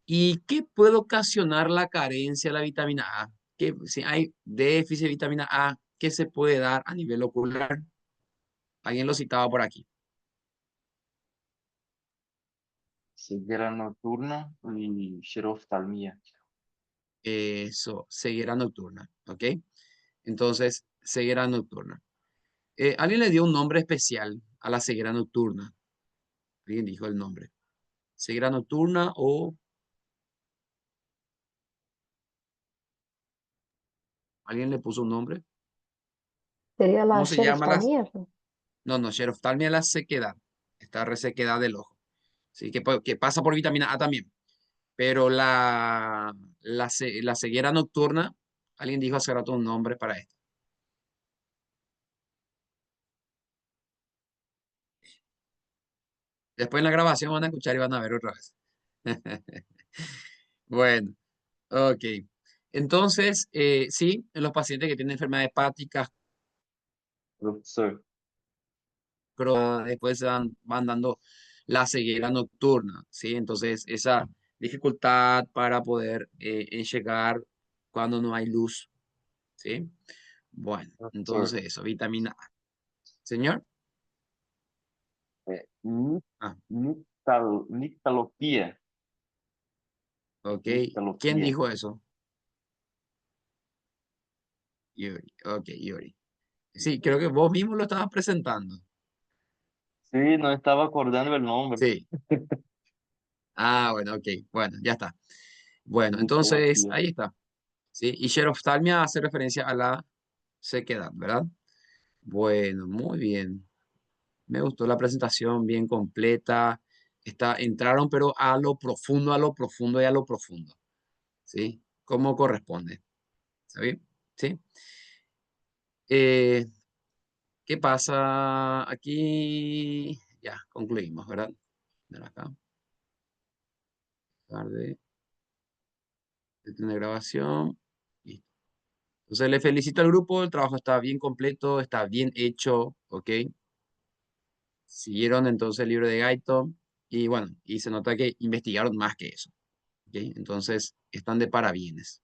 ¿Y qué puede ocasionar la carencia de la vitamina A? Que si hay déficit de vitamina A, ¿qué se puede dar a nivel ocular? Alguien lo citaba por aquí. Ceguera nocturna y xeroftalmia. Eso, ceguera nocturna, ¿ok? Entonces, ceguera nocturna. Alguien le dio un nombre especial a la ceguera nocturna. Alguien dijo el nombre. Ceguera nocturna o alguien le puso un nombre. Seria la ¿Cómo se llama la? xeroftalmia? No, no, xeroftalmia es la sequedad. Esta resequedad del ojo. Sí, que pasa por vitamina A también. Pero la ceguera nocturna, alguien dijo hace rato un nombre para esto. Después en la grabación van a escuchar y van a ver otra vez. Bueno, ok. Entonces, sí, en los pacientes que tienen enfermedades hepáticas, Profesor, después van dando la ceguera nocturna, ¿sí? Entonces, esa dificultad para poder enxergar cuando no hay luz, ¿sí? Bueno, profesor, entonces eso, vitamina A. Señor. Ah, nictalopía. ok. ¿Quién Nictalopía. dijo eso? Yuri. Ok, Yuri. Sí, creo que vos mismo lo estabas presentando. Sí, no estaba acordando el nombre. Sí. Ah, bueno, ok. Bueno, ya está. Bueno, entonces Nictalopía. ahí está. ¿Sí? Y xeroftalmia hace referencia a la sequedad, ¿verdad? Bueno, muy bien. Me gustó la presentación, bien completa. Entraron, pero a lo profundo, a lo profundo y a lo profundo. ¿Sí? Como corresponde. ¿Está bien? ¿Sí? Eh, ¿Qué pasa aquí? Ya, concluimos, ¿verdad? Ven acá. Tarde. Detener grabación. Listo. Entonces le felicito al grupo, el trabajo está bien completo, está bien hecho, ¿ok? Siguieron entonces el libro de Gaito y bueno, y se nota que investigaron más que eso, ¿ok? Entonces están de parabienes.